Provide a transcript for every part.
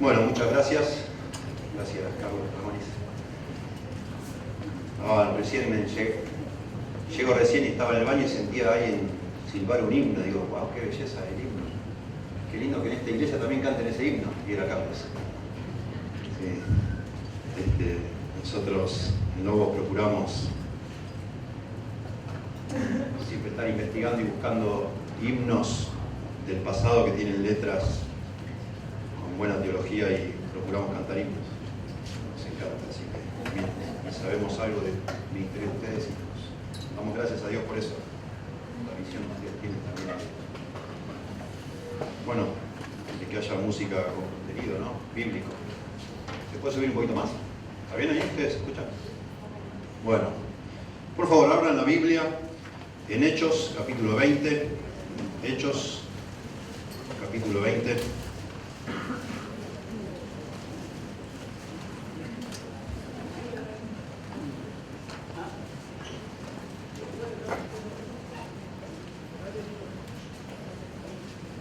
Bueno, muchas gracias. Gracias, Carlos Ramones. Recién llego recién y estaba en el baño y sentía a alguien silbar un himno. Digo, wow, qué belleza el himno. Qué lindo que en esta iglesia también canten ese himno. Y era Carlos. Sí. Nosotros en Lobos procuramos siempre estar investigando y buscando himnos del pasado que tienen letras con buena teología y procuramos cantar himnos. Nos encanta, así que bien, sabemos algo del ministerio de ustedes y nos damos gracias a Dios por eso, la visión que Dios tiene también. Bueno, de que haya música con contenido, ¿no? Bíblico. ¿Se puede subir un poquito más? ¿Está bien ahí? ¿Ustedes escuchan? Bueno, por favor, abran la Biblia en Hechos, capítulo 20. Hechos, capítulo 20.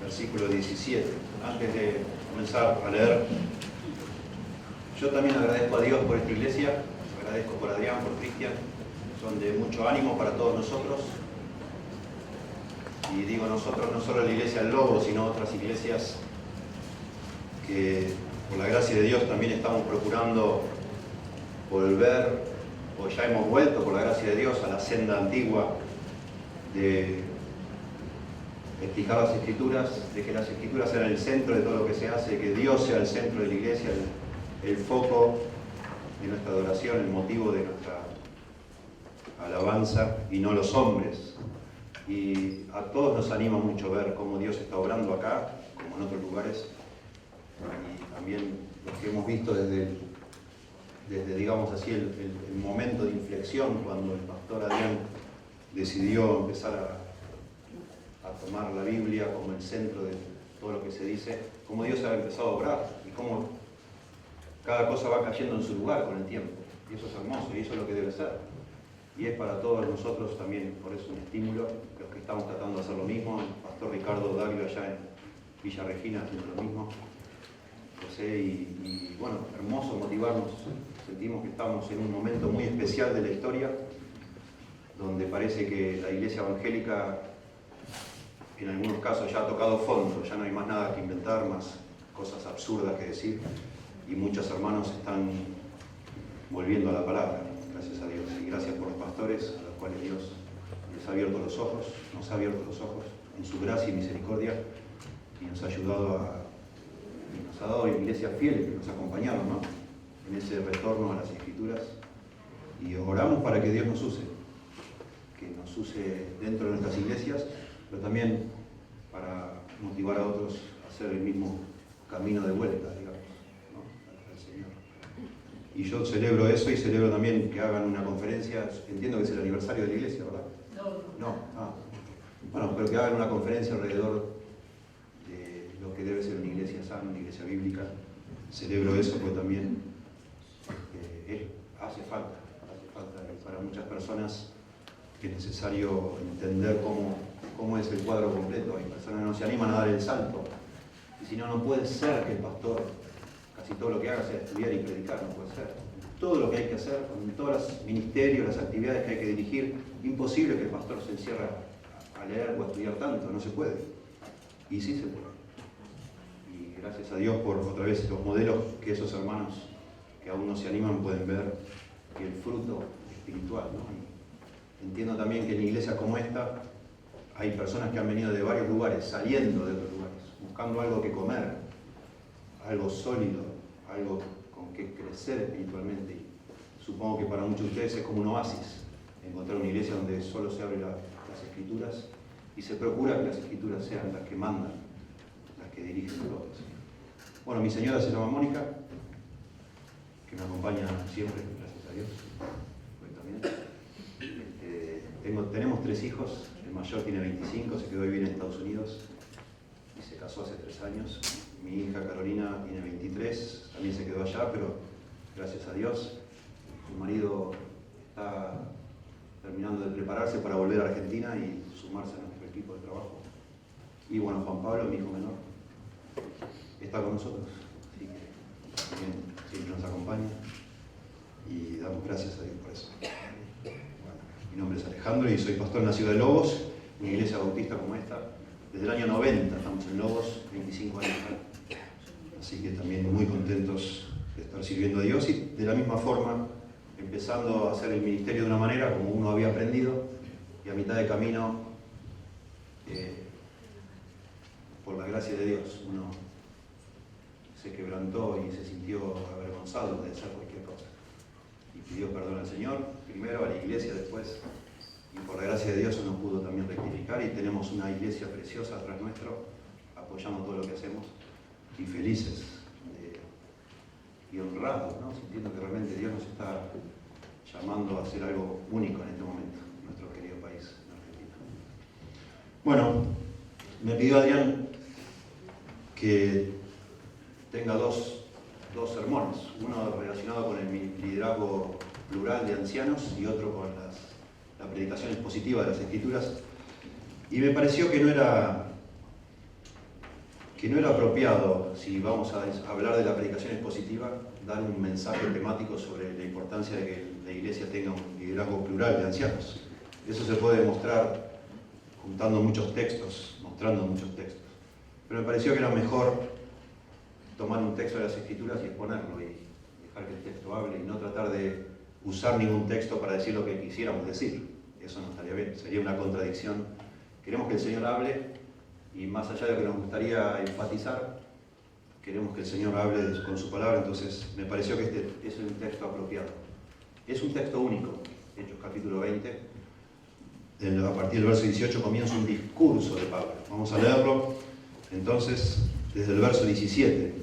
Versículo 17. Antes de comenzar a leer, yo también agradezco a Dios por esta iglesia, agradezco por Adrián, por Cristian, son de mucho ánimo para todos nosotros. Y digo nosotros, no solo la iglesia del Lobo, sino otras iglesias que por la gracia de Dios también estamos procurando volver, o ya hemos vuelto por la gracia de Dios a la senda antigua de fijar las Escrituras, de que las Escrituras sean el centro de todo lo que se hace, que Dios sea el centro de la iglesia, el foco de nuestra adoración, el motivo de nuestra alabanza y no los hombres. Y a todos nos anima mucho ver cómo Dios está obrando acá, como en otros lugares, y también los que hemos visto desde digamos así, el momento de inflexión, cuando el pastor Adrián decidió empezar a tomar la Biblia como el centro de todo lo que se dice, cómo Dios ha empezado a obrar y cómo cada cosa va cayendo en su lugar con el tiempo. Y eso es hermoso y eso es lo que debe ser. Y es para todos nosotros también, por eso un estímulo, los que estamos tratando de hacer lo mismo. El pastor Ricardo Dario allá en Villa Regina haciendo lo mismo. José y bueno, hermoso motivarnos. Sentimos que estamos en un momento muy especial de la historia, donde parece que la iglesia evangélica en algunos casos ya ha tocado fondo, ya no hay más nada que inventar, más cosas absurdas que decir, y muchos hermanos están volviendo a la palabra, gracias a Dios, y gracias por los pastores, a los cuales Dios les ha abierto los ojos, nos ha abierto los ojos en su gracia y misericordia, y nos ha ayudado y nos ha dado iglesias fieles que nos acompañaron, ¿no?, en ese retorno a las Escrituras, y oramos para que Dios nos use dentro de nuestras iglesias, pero también para motivar a otros a hacer el mismo camino de vuelta, digamos, ¿no?, al Señor. Y yo celebro eso y celebro también que hagan una conferencia, entiendo que es el aniversario de la iglesia, ¿verdad? No. Bueno, pero que hagan una conferencia alrededor de lo que debe ser una iglesia sana, una iglesia bíblica. Celebro eso porque también hace falta para muchas personas. Es necesario entender cómo es el cuadro completo. Hay personas que no se animan a dar el salto. Y si no, no puede ser que el pastor, casi todo lo que haga sea estudiar y predicar, no puede ser. Todo lo que hay que hacer, con todos los ministerios, las actividades que hay que dirigir, imposible que el pastor se encierre a leer o a estudiar tanto, no se puede. Y sí se puede. Y gracias a Dios por otra vez los modelos que esos hermanos que aún no se animan pueden ver que el fruto espiritual, ¿no? Entiendo también que en iglesias como esta hay personas que han venido de varios lugares, saliendo de otros lugares, buscando algo que comer, algo sólido, algo con que crecer espiritualmente. Y supongo que para muchos de ustedes es como un oasis, encontrar una iglesia donde solo se abren las Escrituras y se procura que las Escrituras sean las que mandan, las que dirigen a todos. Bueno, mi señora se llama Mónica, que me acompaña siempre, gracias a Dios. Hoy también. Tenemos 3 hijos, el mayor tiene 25, se quedó a vivir en Estados Unidos y se casó hace 3 años. Mi hija Carolina tiene 23, también se quedó allá, pero gracias a Dios. Su marido está terminando de prepararse para volver a Argentina y sumarse a nuestro equipo de trabajo. Y bueno, Juan Pablo, mi hijo menor, está con nosotros. Así que también siempre nos acompaña y damos gracias a Dios por eso. Bueno, mi nombre es Alejandro y soy pastor en la ciudad de Lobos, una iglesia bautista como esta. Desde el año 90 estamos en Lobos, 25 años ya. Así que también muy contentos de estar sirviendo a Dios y de la misma forma empezando a hacer el ministerio de una manera como uno había aprendido y a mitad de camino, por la gracia de Dios, uno se quebrantó y se sintió avergonzado de hacer cualquier cosa. Y pidió perdón al Señor, primero a la iglesia después, y por la gracia de Dios uno pudo también rectificar y tenemos una iglesia preciosa atrás nuestro, apoyando todo lo que hacemos y felices y honrados, ¿no? Sintiendo que realmente Dios nos está llamando a hacer algo único en este momento, en nuestro querido país, en Argentina. Bueno, me pidió Adrián que tenga dos sermones, uno relacionado con el liderazgo plural de ancianos y otro con la predicación expositiva de las Escrituras, y me pareció que no era apropiado, si vamos a hablar de la predicación expositiva, dar un mensaje temático sobre la importancia de que la iglesia tenga un liderazgo plural de ancianos. Eso se puede demostrar juntando muchos textos, mostrando muchos textos. Pero me pareció que era mejor tomar un texto de las Escrituras y exponerlo y dejar que el texto hable y no tratar de usar ningún texto para decir lo que quisiéramos decir. Eso no estaría bien, sería una contradicción. Queremos que el Señor hable y más allá de lo que nos gustaría enfatizar, queremos que el Señor hable con su palabra, entonces me pareció que este es un texto apropiado. Es un texto único, Hechos capítulo 20, a partir del verso 18 comienza un discurso de Pablo. Vamos a leerlo entonces desde el verso 17.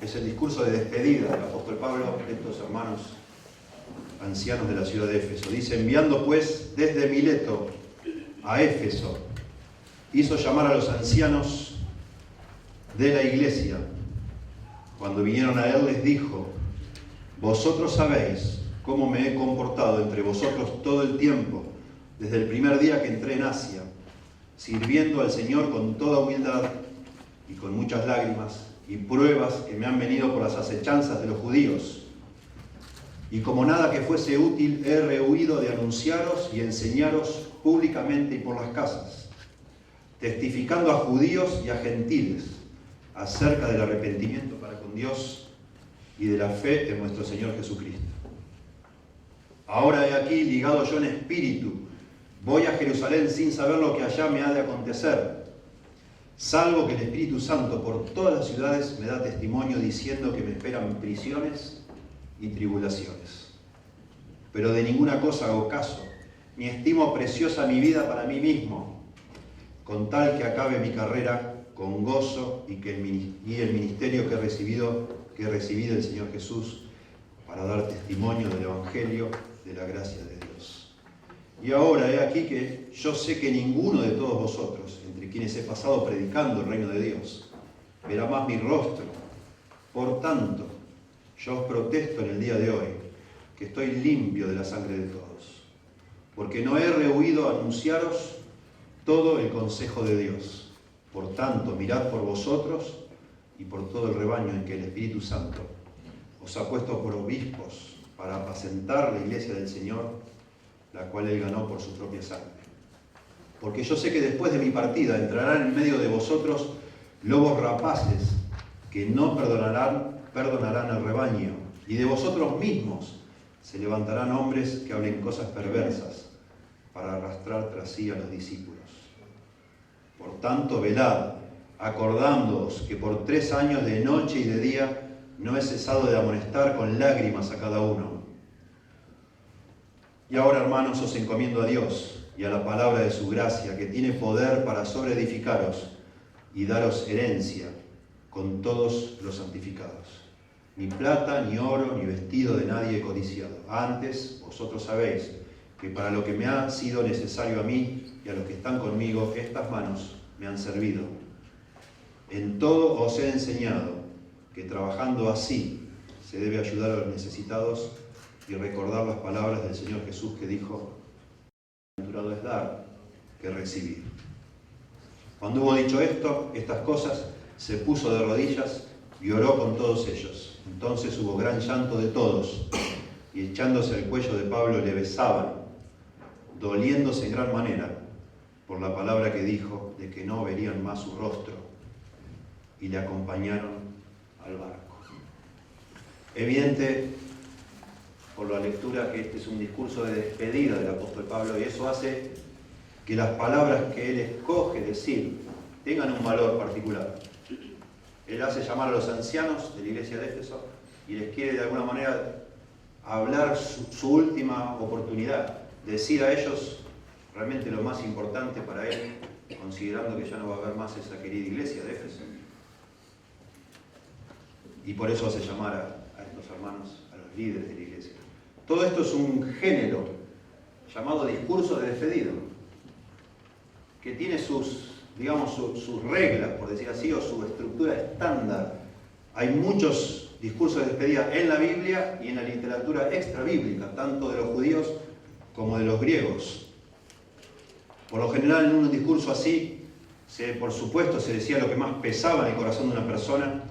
Es el discurso de despedida del apóstol Pablo a estos hermanos ancianos de la ciudad de Éfeso. Dice: enviando pues desde Mileto a Éfeso, hizo llamar a los ancianos de la iglesia. Cuando vinieron a él les dijo: vosotros sabéis cómo me he comportado entre vosotros todo el tiempo, desde el primer día que entré en Asia, sirviendo al Señor con toda humildad y con muchas lágrimas y pruebas que me han venido por las acechanzas de los judíos. Y como nada que fuese útil, he rehuido de anunciaros y enseñaros públicamente y por las casas, testificando a judíos y a gentiles acerca del arrepentimiento para con Dios y de la fe en nuestro Señor Jesucristo. Ahora he aquí, ligado yo en espíritu, voy a Jerusalén sin saber lo que allá me ha de acontecer, salvo que el Espíritu Santo por todas las ciudades me da testimonio diciendo que me esperan prisiones y tribulaciones. Pero de ninguna cosa hago caso, ni estimo preciosa mi vida para mí mismo, con tal que acabe mi carrera con gozo y el ministerio que recibí del Señor Jesús para dar testimonio del Evangelio de la gracia de Dios. Y ahora he aquí que yo sé que ninguno de todos vosotros, entre quienes he pasado predicando el reino de Dios, verá más mi rostro. Por tanto, yo os protesto en el día de hoy que estoy limpio de la sangre de todos, porque no he rehuido anunciaros todo el consejo de Dios. Por tanto, mirad por vosotros y por todo el rebaño en que el Espíritu Santo os ha puesto por obispos para apacentar la iglesia del Señor, la cual Él ganó por su propia sangre. Porque yo sé que después de mi partida entrarán en medio de vosotros lobos rapaces que no perdonarán al rebaño, y de vosotros mismos se levantarán hombres que hablen cosas perversas para arrastrar tras sí a los discípulos. Por tanto, velad, acordándoos que por 3 años de noche y de día no he cesado de amonestar con lágrimas a cada uno. Y ahora, hermanos, os encomiendo a Dios y a la palabra de su gracia, que tiene poder para sobreedificaros y daros herencia con todos los santificados. Ni plata, ni oro, ni vestido de nadie he codiciado. Antes, vosotros sabéis que para lo que me ha sido necesario a mí y a los que están conmigo, estas manos me han servido. En todo os he enseñado que trabajando así se debe ayudar a los necesitados y recordar las palabras del Señor Jesús que dijo: bienaventurado es dar que recibir. Cuando hubo dicho estas cosas, se puso de rodillas y oró con todos ellos. Entonces hubo gran llanto de todos, y echándose al cuello de Pablo le besaban, doliéndose en gran manera por la palabra que dijo de que no verían más su rostro, y le acompañaron al barco. Evidente por la lectura que este es un discurso de despedida del apóstol Pablo, y eso hace que las palabras que él escoge decir tengan un valor particular. Él hace llamar a los ancianos de la iglesia de Éfeso y les quiere de alguna manera hablar su última oportunidad, decir a ellos realmente lo más importante para él, considerando que ya no va a haber más esa querida iglesia de Éfeso. Y por eso hace llamar a estos hermanos, a los líderes de la iglesia. Todo esto es un género llamado discurso de despedida, que tiene sus reglas, por decir así, o su estructura estándar. Hay muchos discursos de despedida en la Biblia y en la literatura extra bíblica, tanto de los judíos como de los griegos. Por lo general, en un discurso así, por supuesto, se decía lo que más pesaba en el corazón de una persona.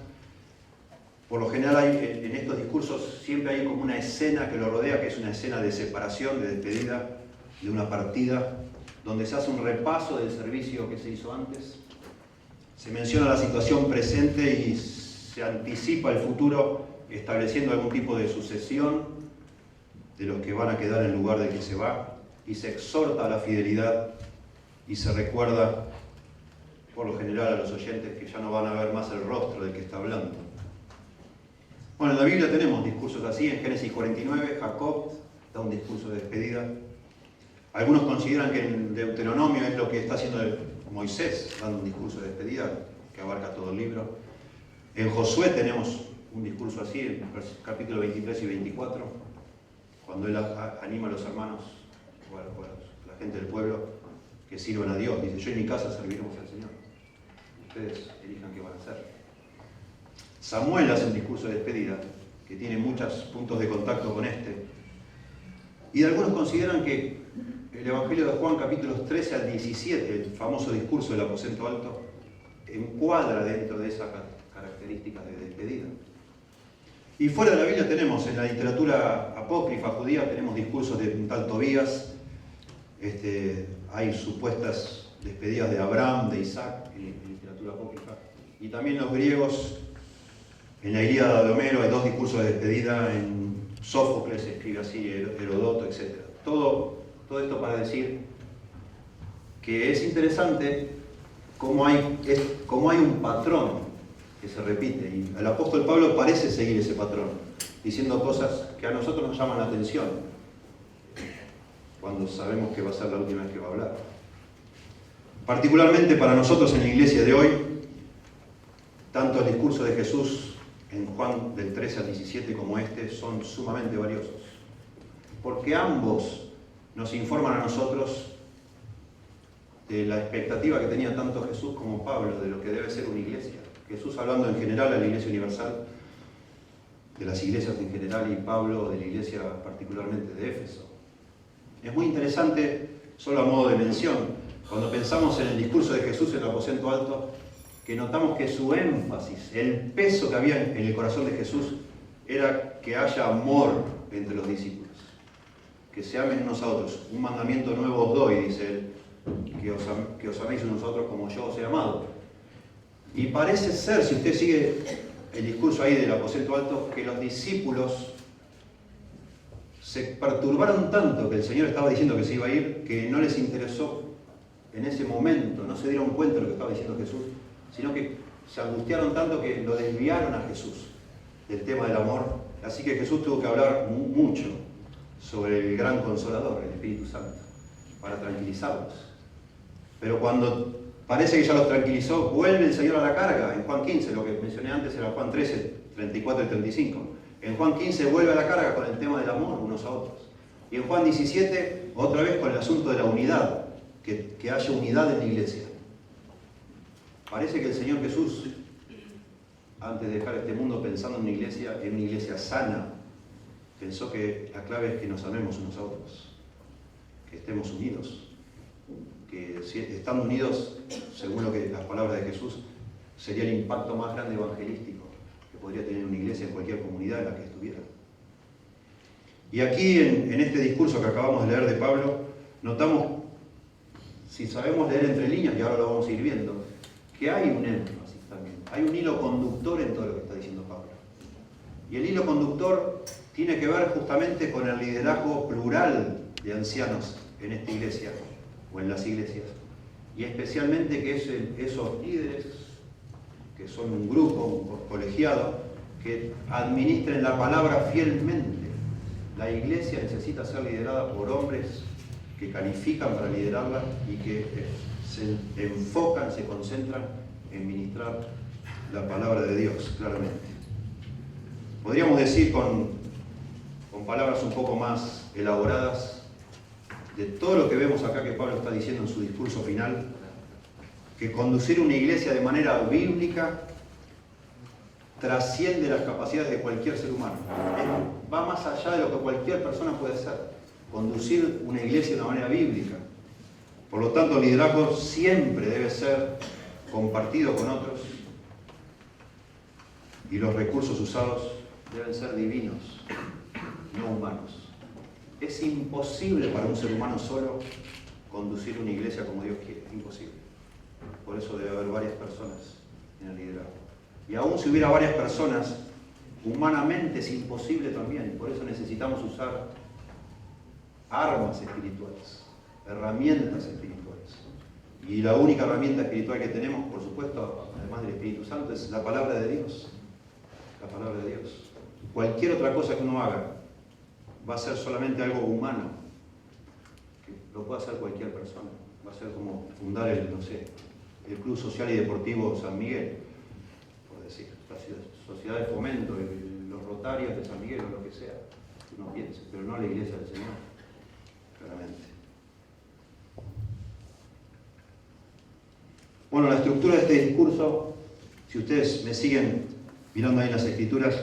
Por lo general, en estos discursos siempre hay como una escena que lo rodea, que es una escena de separación, de despedida, de una partida, donde se hace un repaso del servicio que se hizo antes. Se menciona la situación presente y se anticipa el futuro, estableciendo algún tipo de sucesión de los que van a quedar en lugar de que se va, y se exhorta a la fidelidad y se recuerda, por lo general, a los oyentes que ya no van a ver más el rostro del que está hablando. Bueno, en la Biblia tenemos discursos así. En Génesis 49, Jacob da un discurso de despedida. Algunos consideran que en Deuteronomio es lo que está haciendo Moisés, dando un discurso de despedida que abarca todo el libro. En Josué tenemos un discurso así, en capítulo 23 y 24, cuando él anima a los hermanos, o a la gente del pueblo, que sirvan a Dios. Dice, yo en mi casa serviremos al Señor. Ustedes elijan qué van a hacer. Samuel hace un discurso de despedida, que tiene muchos puntos de contacto con este. Y algunos consideran que el Evangelio de Juan, capítulos 13 al 17, el famoso discurso del aposento alto, encuadra dentro de esas características de despedida. Y fuera de la Biblia tenemos, en la literatura apócrifa judía, tenemos discursos de un tal Tobías, hay supuestas despedidas de Abraham, de Isaac, en la literatura apócrifa. Y también los griegos, en la Ilíada de Homero, hay dos discursos de despedida, en Sófocles se escribe así, Herodoto, etc. Todo esto para decir que es interesante cómo hay un patrón que se repite, y el apóstol Pablo parece seguir ese patrón, diciendo cosas que a nosotros nos llaman la atención, cuando sabemos que va a ser la última vez que va a hablar. Particularmente para nosotros en la iglesia de hoy, tanto el discurso de Jesús en Juan del 13 al 17 como este son sumamente valiosos, porque ambos nos informan a nosotros de la expectativa que tenía tanto Jesús como Pablo de lo que debe ser una iglesia. Jesús hablando en general a la iglesia universal, de las iglesias en general, y Pablo de la iglesia particularmente de Éfeso. Es muy interesante, solo a modo de mención, cuando pensamos en el discurso de Jesús en el aposento alto, que notamos que su énfasis, el peso que había en el corazón de Jesús, era que haya amor entre los discípulos, que se amen unos a otros. Un mandamiento nuevo os doy, dice él, que os améis unos a otros como yo os he amado. Y parece ser, si usted sigue el discurso ahí del aposento alto, que los discípulos se perturbaron tanto que el Señor estaba diciendo que se iba a ir, que no les interesó en ese momento, no se dieron cuenta de lo que estaba diciendo Jesús, sino que se angustiaron tanto que lo desviaron a Jesús del tema del amor. Así que Jesús tuvo que hablar mucho sobre el gran consolador, el Espíritu Santo, para tranquilizarlos. Pero cuando parece que ya los tranquilizó, vuelve el Señor a la carga. En Juan 15, lo que mencioné antes era Juan 13, 34 y 35. En Juan 15 vuelve a la carga con el tema del amor unos a otros. Y en Juan 17, otra vez con el asunto de la unidad, que haya unidad en la iglesia. Parece que el Señor Jesús, antes de dejar este mundo pensando en una iglesia sana, pensó que la clave es que nos amemos unos a otros, que estemos unidos, que estando unidos, según las palabras de Jesús, sería el impacto más grande evangelístico que podría tener una iglesia en cualquier comunidad en la que estuviera. Y aquí en este discurso que acabamos de leer de Pablo, notamos, si sabemos leer entre líneas, y ahora lo vamos a ir viendo, que hay un énfasis también, hay un hilo conductor en todo lo que está diciendo Pablo. Y el hilo conductor tiene que ver justamente con el liderazgo plural de ancianos en esta iglesia, o en las iglesias. Y especialmente que esos líderes, que son un grupo, un colegiado, que administren la palabra fielmente. La iglesia necesita ser liderada por hombres que califican para liderarla y que se enfocan, se concentran en ministrar la palabra de Dios, claramente. Podríamos decir con palabras un poco más elaboradas de todo lo que vemos acá que Pablo está diciendo en su discurso final, que conducir una iglesia de manera bíblica trasciende las capacidades de cualquier ser humano. Va más allá de lo que cualquier persona puede hacer. Conducir una iglesia de una manera bíblica. Por lo tanto, el liderazgo siempre debe ser compartido con otros y los recursos usados deben ser divinos, no humanos. Es imposible para un ser humano solo conducir una iglesia como Dios quiere. Imposible. Por eso debe haber varias personas en el liderazgo. Y aún si hubiera varias personas, humanamente es imposible también. Por eso necesitamos usar armas espirituales, herramientas espirituales. Y la única herramienta espiritual que tenemos, por supuesto, además del Espíritu Santo, es la palabra de Dios. La palabra de Dios. Cualquier otra cosa que uno haga va a ser solamente algo humano, que lo puede hacer cualquier persona. Va a ser como fundar el Club Social y Deportivo San Miguel, por decir, la sociedad de fomento, los rotarios de San Miguel o lo que sea, que uno piense, pero no la iglesia del Señor, claramente. Bueno, la estructura de este discurso, si ustedes me siguen mirando ahí en las escrituras,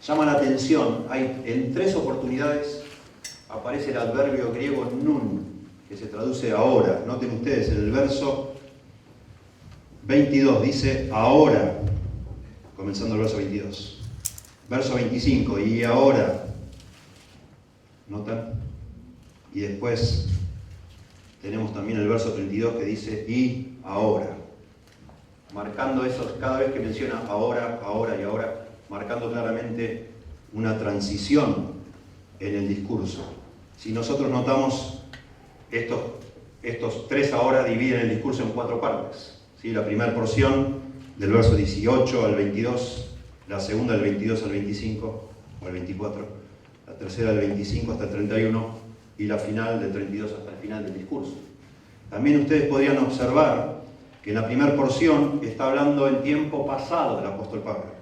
llama la atención. En 3 oportunidades aparece el adverbio griego nun, que se traduce ahora. Noten ustedes, en el verso 22 dice ahora, comenzando el verso 22. Verso 25, y ahora, ¿notan? Y después tenemos también el verso 32 que dice y ahora. Marcando eso, cada vez que menciona ahora, ahora y ahora, marcando claramente una transición en el discurso. Si nosotros notamos, estos 3 ahora dividen el discurso en 4 partes. ¿Sí? La primera porción, del verso 18 al 22, la segunda del 22 al 25, o al 24, la tercera del 25 hasta el 31, y la final del 32 hasta el final del discurso. También ustedes podrían observar que en la primera porción está hablando en tiempo pasado del apóstol Pablo.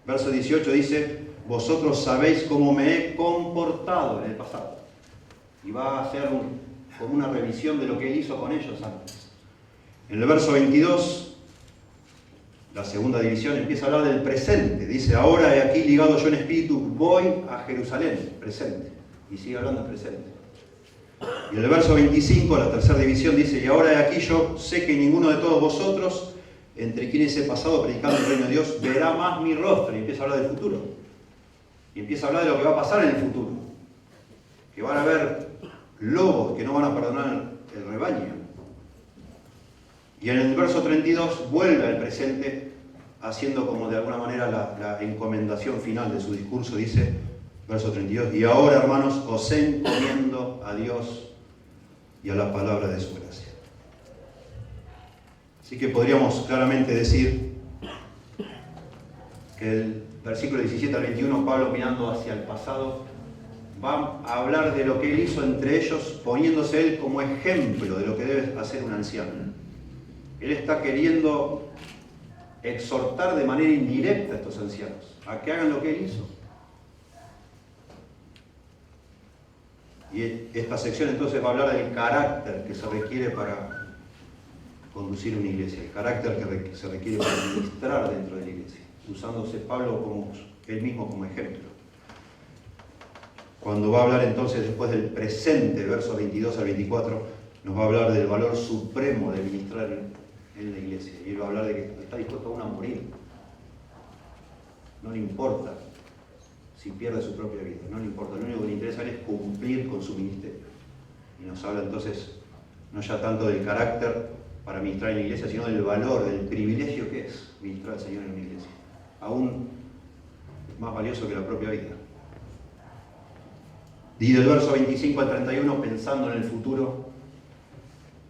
Verso 18 dice, vosotros sabéis cómo me he comportado en el pasado. Y va a hacer como una revisión de lo que él hizo con ellos antes. En el verso 22, la segunda división empieza a hablar del presente. Dice, ahora he aquí ligado yo en espíritu, voy a Jerusalén, presente. Y sigue hablando en presente. Y en el verso 25, la tercera división dice, y ahora he aquí yo sé que ninguno de todos vosotros, entre quienes he pasado predicando el reino de Dios, verá más mi rostro. Y empieza a hablar del futuro. Y empieza a hablar de lo que va a pasar en el futuro. Que van a haber lobos que no van a perdonar el rebaño. Y en el verso 32 vuelve al presente, haciendo como de alguna manera la encomendación final de su discurso. Dice, verso 32, y ahora, hermanos, os encomiendo a Dios y a la palabra de su gracia. Así que podríamos claramente decir que el versículo 17 al 21, Pablo mirando hacia el pasado, va a hablar de lo que él hizo entre ellos, poniéndose él como ejemplo de lo que debe hacer un anciano. Él está queriendo exhortar de manera indirecta a estos ancianos a que hagan lo que él hizo. Y esta sección entonces va a hablar del carácter que se requiere para conducir una iglesia, el carácter que se requiere para ministrar dentro de la iglesia, usándose Pablo como él mismo como ejemplo. Cuando va a hablar entonces después del presente, versos 22 al 24, nos va a hablar del valor supremo de ministrar en la iglesia. Y él va a hablar de que está dispuesto aún a morir no le importa si pierde su propia vida, no le importa, lo único que le interesa es cumplir con su ministerio. Y nos habla entonces, no ya tanto del carácter para ministrar en la iglesia, sino del valor, del privilegio que es ministrar al Señor en una iglesia. Aún más valioso que la propia vida. Y del verso 25 al 31, pensando en el futuro,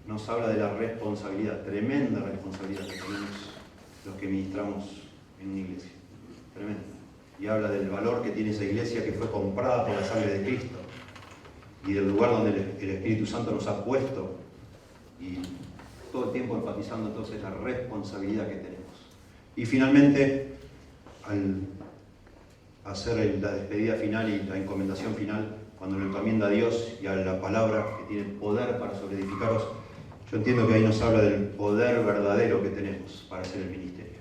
nos habla de la responsabilidad, tremenda responsabilidad que tenemos los que ministramos en una iglesia. Tremenda. Y habla del valor que tiene esa iglesia que fue comprada por la sangre de Cristo. Y del lugar donde el Espíritu Santo nos ha puesto. Y todo el tiempo enfatizando entonces la responsabilidad que tenemos. Y finalmente, al hacer la despedida final y la encomendación final, cuando lo encomienda a Dios y a la palabra que tiene poder para sobreedificaros, yo entiendo que ahí nos habla del poder verdadero que tenemos para hacer el ministerio,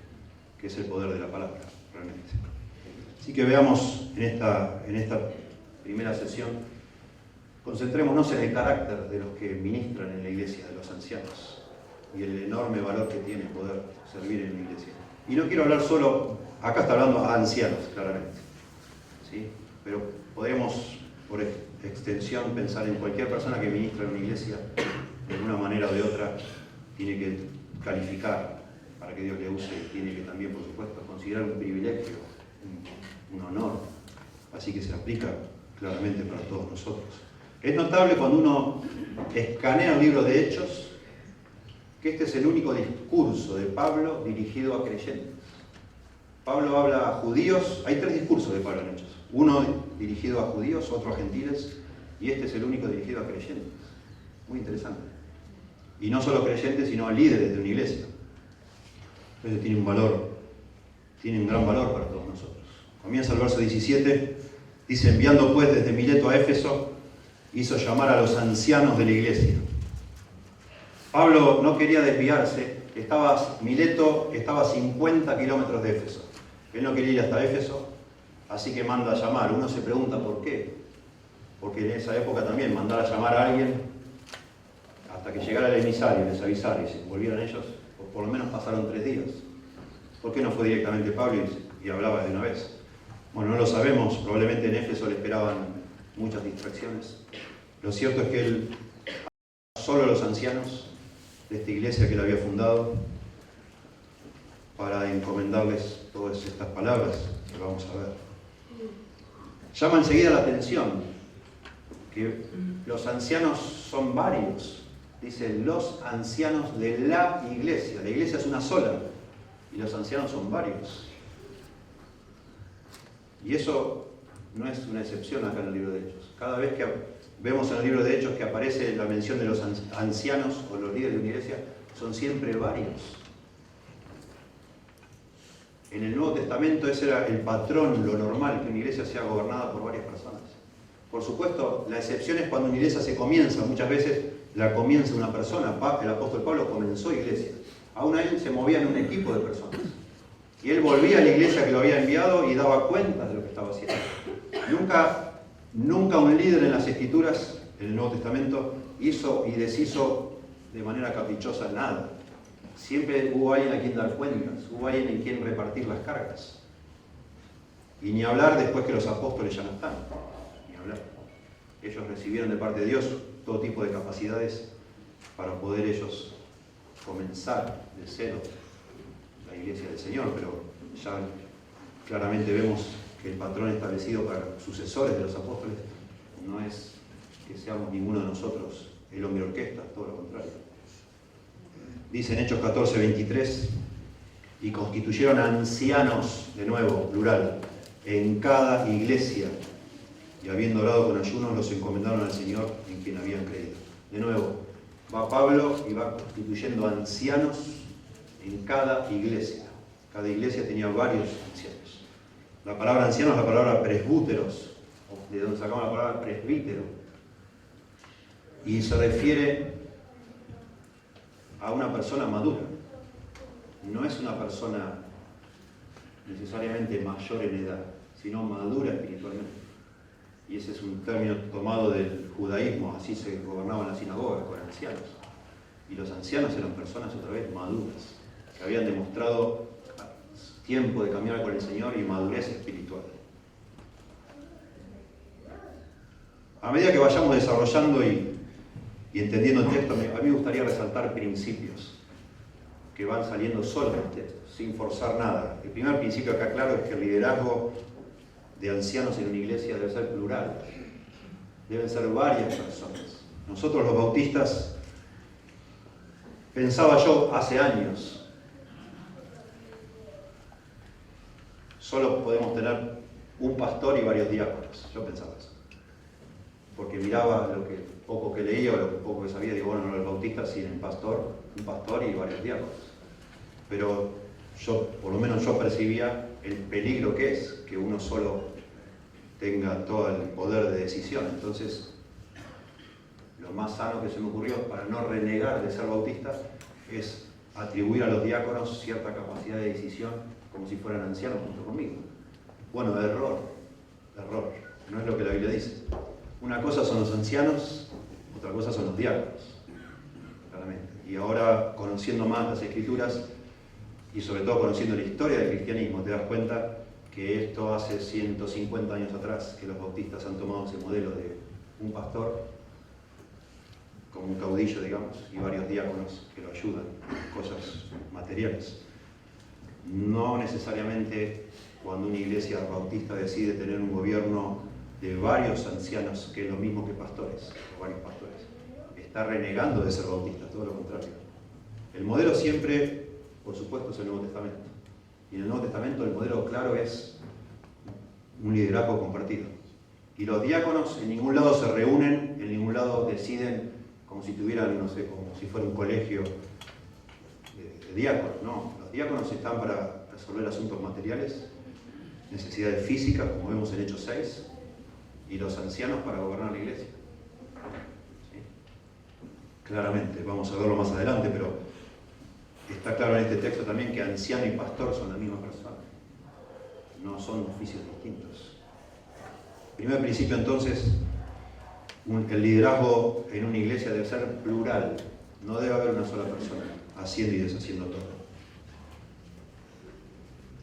que es el poder de la palabra, realmente. Así que veamos en esta primera sesión, concentrémonos en el carácter de los que ministran en la iglesia, de los ancianos, y el enorme valor que tiene poder servir en la iglesia. Y no quiero hablar solo, acá está hablando a ancianos, claramente, ¿sí? Pero podemos, por extensión, pensar en cualquier persona que ministra en una iglesia, de alguna manera o de otra, tiene que calificar para que Dios le use, y tiene que también, por supuesto, considerar un privilegio, un honor. Así que se aplica claramente para todos nosotros. Es notable cuando uno escanea el libro de Hechos, que este es el único discurso de Pablo dirigido a creyentes. Pablo habla a judíos, hay 3 discursos de Pablo en Hechos. Uno dirigido a judíos, otro a gentiles, y este es el único dirigido a creyentes. Muy interesante. Y no solo creyentes, sino a líderes de una iglesia. Entonces tiene un valor, tiene un gran valor para todos nosotros. Comienza el verso 17, dice: enviando pues desde Mileto a Éfeso, hizo llamar a los ancianos de la iglesia. Pablo no quería desviarse, Mileto estaba a 50 kilómetros de Éfeso. Él no quería ir hasta Éfeso, así que manda a llamar. Uno se pregunta por qué. Porque en esa época también mandar a llamar a alguien hasta que llegara el emisario, les avisara y se volvieran ellos, por lo menos pasaron 3 días. ¿Por qué no fue directamente Pablo y hablaba de una vez? Bueno, no lo sabemos, probablemente en Éfeso le esperaban muchas distracciones. Lo cierto es que él, solo a los ancianos de esta iglesia que él había fundado, para encomendarles todas estas palabras que vamos a ver. Llama enseguida la atención que los ancianos son varios. Dice los ancianos de la iglesia. La iglesia es una sola y los ancianos son varios. Y eso no es una excepción acá en el libro de Hechos. Cada vez que vemos en el libro de Hechos que aparece la mención de los ancianos o los líderes de una iglesia, son siempre varios. En el Nuevo Testamento ese era el patrón, lo normal, que una iglesia sea gobernada por varias personas. Por supuesto, la excepción es cuando una iglesia se comienza. Muchas veces la comienza una persona. El apóstol Pablo comenzó iglesia. Aún él se movía en un equipo de personas. Y él volvía a la iglesia que lo había enviado y daba cuenta de lo que estaba haciendo. Nunca un líder en las Escrituras, en el Nuevo Testamento, hizo y deshizo de manera caprichosa nada. Siempre hubo alguien a quien dar cuentas, hubo alguien en quien repartir las cargas. Y ni hablar después que los apóstoles ya no están. Ni hablar. Ellos recibieron de parte de Dios todo tipo de capacidades para poder ellos comenzar de cero la iglesia del Señor, pero ya claramente vemos que el patrón establecido para sucesores de los apóstoles no es que seamos ninguno de nosotros el hombre orquesta, todo lo contrario. Dice en Hechos 14, 23, y constituyeron ancianos, de nuevo, plural, en cada iglesia, y habiendo orado con ayunos, los encomendaron al Señor en quien habían creído. De nuevo, va Pablo y va constituyendo ancianos en cada iglesia. Cada iglesia tenía varios ancianos. La palabra anciano es la palabra presbúteros, de donde sacamos la palabra presbítero, y se refiere a una persona madura. No es una persona necesariamente mayor en edad, sino madura espiritualmente. Y ese es un término tomado del judaísmo, así se gobernaban las sinagogas, con ancianos. Y los ancianos eran personas otra vez maduras, que habían demostrado tiempo de caminar con el Señor y madurez espiritual. A medida que vayamos desarrollando y entendiendo el texto, a mí me gustaría resaltar principios que van saliendo solos del texto, sin forzar nada. El primer principio acá claro es que el liderazgo de ancianos en una iglesia debe ser plural. Deben ser varias personas. Nosotros los bautistas, pensaba yo hace años, solo podemos tener un pastor y varios diáconos. Yo pensaba eso. Porque miraba lo que poco que leía o lo que poco que sabía, digo, bueno, no, el bautista sí, un pastor y varios diáconos. Pero yo, por lo menos yo percibía el peligro que es que uno solo tenga todo el poder de decisión. Entonces, lo más sano que se me ocurrió para no renegar de ser bautista es atribuir a los diáconos cierta capacidad de decisión como si fueran ancianos junto conmigo. Bueno, error. No es lo que la Biblia dice. Una cosa son los ancianos, otra cosa son los diáconos, claramente. Y ahora, conociendo más las Escrituras y sobre todo conociendo la historia del cristianismo, te das cuenta que esto hace 150 años atrás, que los bautistas han tomado ese modelo de un pastor como un caudillo, digamos, y varios diáconos que lo ayudan en cosas materiales. No necesariamente cuando una iglesia bautista decide tener un gobierno de varios ancianos, que es lo mismo que pastores, o varios pastores, está renegando de ser bautista, todo lo contrario. El modelo siempre, por supuesto, es el Nuevo Testamento. Y en el Nuevo Testamento el modelo claro es un liderazgo compartido. Y los diáconos en ningún lado se reúnen, en ningún lado deciden como si tuvieran, no sé, como si fuera un colegio de diáconos. No, los diáconos están para resolver asuntos materiales, necesidades físicas, como vemos en Hechos 6, y los ancianos para gobernar la iglesia. ¿Sí? Claramente, vamos a verlo más adelante, pero está claro en este texto también que anciano y pastor son la misma persona. No son oficios distintos. Primer principio entonces, el liderazgo en una iglesia debe ser plural. No debe haber una sola persona haciendo y deshaciendo todo.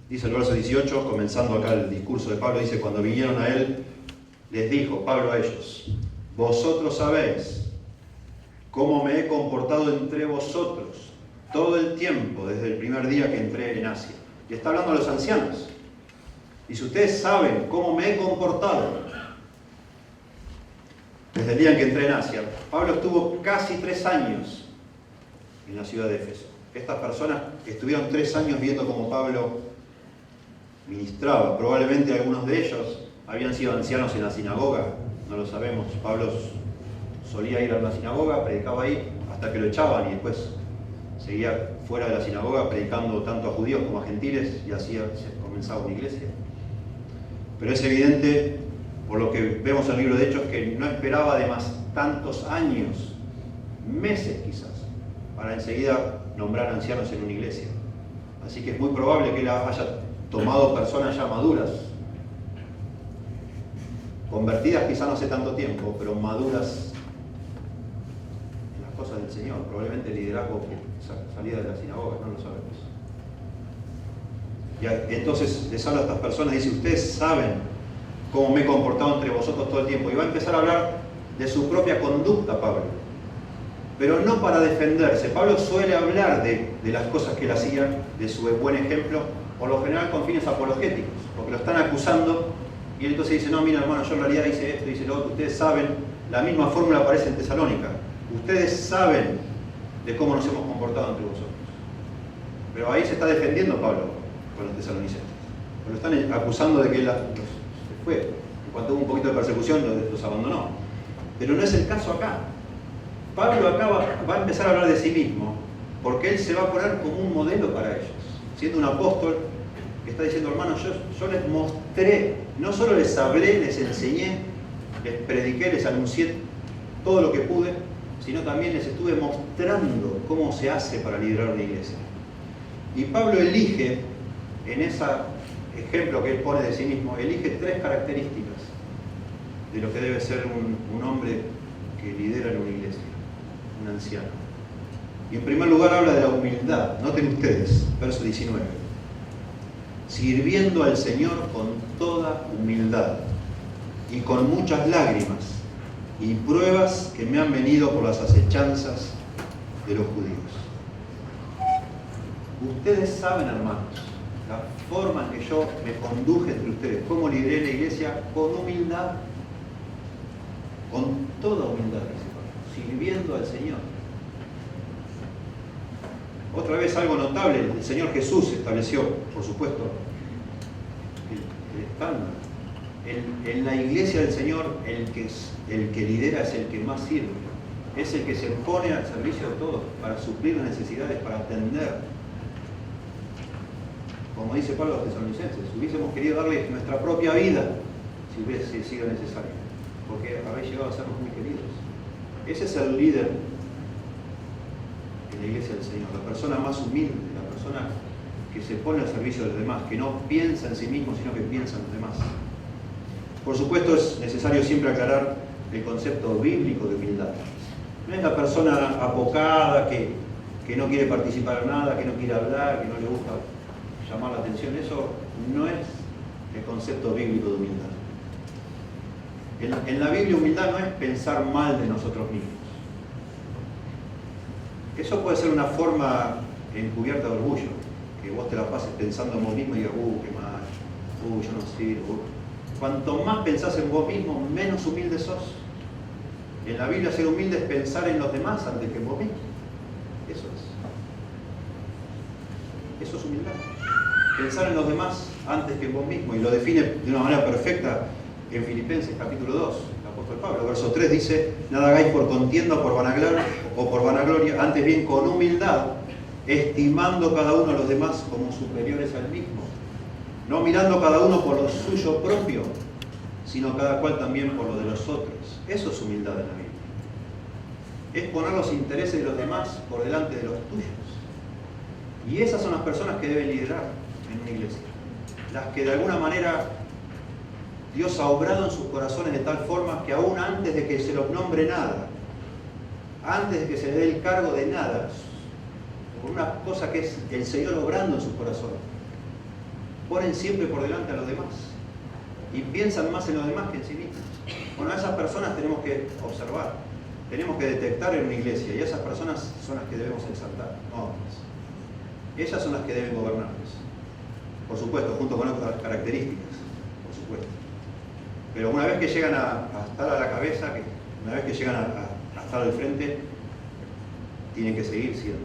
Dice el verso 18, comenzando acá el discurso de Pablo, dice: cuando vinieron a él, les dijo Pablo a ellos: vosotros sabéis cómo me he comportado entre vosotros todo el tiempo desde el primer día que entré en Asia. Y está hablando a los ancianos. Dice: ustedes saben cómo me he comportado desde el día en que entré en Asia. Pablo estuvo casi 3 años en la ciudad de Éfeso. Estas personas estuvieron 3 años viendo cómo Pablo ministraba. Probablemente algunos de ellos habían sido ancianos en la sinagoga, no lo sabemos. Pablo solía ir a la sinagoga, predicaba ahí, hasta que lo echaban y después seguía fuera de la sinagoga predicando tanto a judíos como a gentiles, y así se comenzaba una iglesia. Pero es evidente, por lo que vemos en el libro de Hechos, que no esperaba tantos años, meses quizás, para enseguida nombrar ancianos en una iglesia. Así que es muy probable que él haya tomado personas ya maduras, convertidas quizá no hace tanto tiempo, pero maduras en las cosas del Señor. Probablemente el liderazgo que salía de la sinagoga, no lo sabemos. Y entonces les habla a estas personas y dice: ustedes saben cómo me he comportado entre vosotros todo el tiempo. Y va a empezar a hablar de su propia conducta, Pablo. Pero no para defenderse. Pablo suele hablar de las cosas que él hacía, de su buen ejemplo, por lo general con fines apologéticos, porque lo están acusando. Y él entonces dice: no, mira hermano, yo en realidad hice esto, hice lo otro. Ustedes saben, la misma fórmula aparece en Tesalónica. Ustedes saben de cómo nos hemos comportado entre vosotros. Pero ahí se está defendiendo Pablo con los tesalonicenses. Lo están acusando de que él se fue. En cuanto hubo un poquito de persecución, los abandonó. Pero no es el caso acá. Pablo acá va a empezar a hablar de sí mismo, porque él se va a poner como un modelo para ellos. Siendo un apóstol, que está diciendo: hermanos, yo les mostré, no solo les hablé, les enseñé, les prediqué, les anuncié todo lo que pude, sino también les estuve mostrando cómo se hace para liderar una iglesia. Y Pablo elige, en ese ejemplo que él pone de sí mismo, elige 3 características de lo que debe ser un hombre que lidera en una iglesia, un anciano. Y en primer lugar habla de la humildad. Noten ustedes, verso 19. sirviendo al Señor con toda humildad y con muchas lágrimas y pruebas que me han venido por las acechanzas de los judíos. Ustedes saben, hermanos, la forma en que yo me conduje entre ustedes, cómo lideré la iglesia con humildad, con toda humildad, sirviendo al Señor. Otra vez algo notable, el Señor Jesús estableció, por supuesto, el estándar. En la iglesia del Señor, el que lidera es el que más sirve. Es el que se pone al servicio de todos para suplir las necesidades, para atender. Como dice Pablo a los tesalonicenses, hubiésemos querido darle nuestra propia vida si hubiese sido necesario, porque habéis llegado a sernos muy queridos. Ese es el líder en la iglesia del Señor, la persona más humilde, la persona que se pone al servicio de los demás, que no piensa en sí mismo, sino que piensa en los demás. Por supuesto, es necesario siempre aclarar el concepto bíblico de humildad. No es la persona apocada que no quiere participar en nada, que no quiere hablar, que no le gusta llamar la atención. Eso no es el concepto bíblico de humildad. En la Biblia, humildad no es pensar mal de nosotros mismos. Eso puede ser una forma encubierta de orgullo, que vos te la pases pensando en vos mismo y digas, qué mal, yo no sirvo. Cuanto más pensás en vos mismo, menos humilde sos. En la Biblia ser humilde es pensar en los demás antes que en vos mismo. Eso es humildad. Pensar en los demás antes que en vos mismo. Y lo define de una manera perfecta en Filipenses capítulo 2, el apóstol Pablo. Verso 3 dice, nada hagáis por contienda o por vanagloria, antes bien con humildad, estimando cada uno a los demás como superiores al mismo. No mirando cada uno por lo suyo propio, sino cada cual también por lo de los otros. Eso es humildad en la Biblia. Es poner los intereses de los demás por delante de los tuyos. Y esas son las personas que deben liderar en una iglesia. Las que de alguna manera Dios ha obrado en sus corazones de tal forma que aún antes de que se los nombre nada, antes de que se les dé el cargo de nada, por una cosa que es el Señor obrando en sus corazones, ponen siempre por delante a los demás y piensan más en los demás que en sí mismos. Bueno, a esas personas tenemos que observar, tenemos que detectar en una iglesia, y esas personas son las que debemos exaltar, no otras. Ellas son las que deben gobernarnos, por supuesto, junto con otras características, por supuesto. Pero una vez que llegan a estar a la cabeza, una vez que llegan a estar al frente, tienen que seguir siendo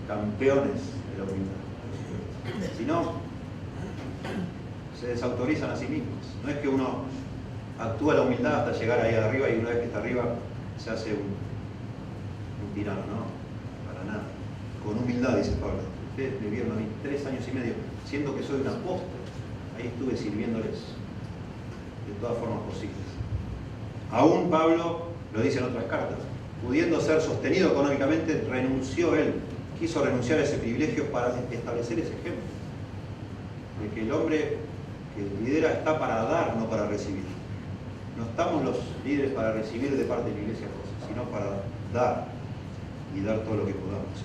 campeones de la humildad. Si no, se desautorizan a sí mismos. No es que uno actúa la humildad hasta llegar ahí arriba y una vez que está arriba se hace un tirano, no, para nada. Con humildad, dice Pablo. Ustedes me vieron a mí 3 años y medio, siendo que soy un apóstol, ahí estuve sirviéndoles de todas formas posibles. Aún Pablo lo dice en otras cartas, pudiendo ser sostenido económicamente, renunció él, quiso renunciar a ese privilegio para establecer ese ejemplo, de que el hombre que lidera está para dar, no para recibir. No estamos los líderes para recibir de parte de la iglesia cosas, sino para dar y dar todo lo que podamos. ¿Sí?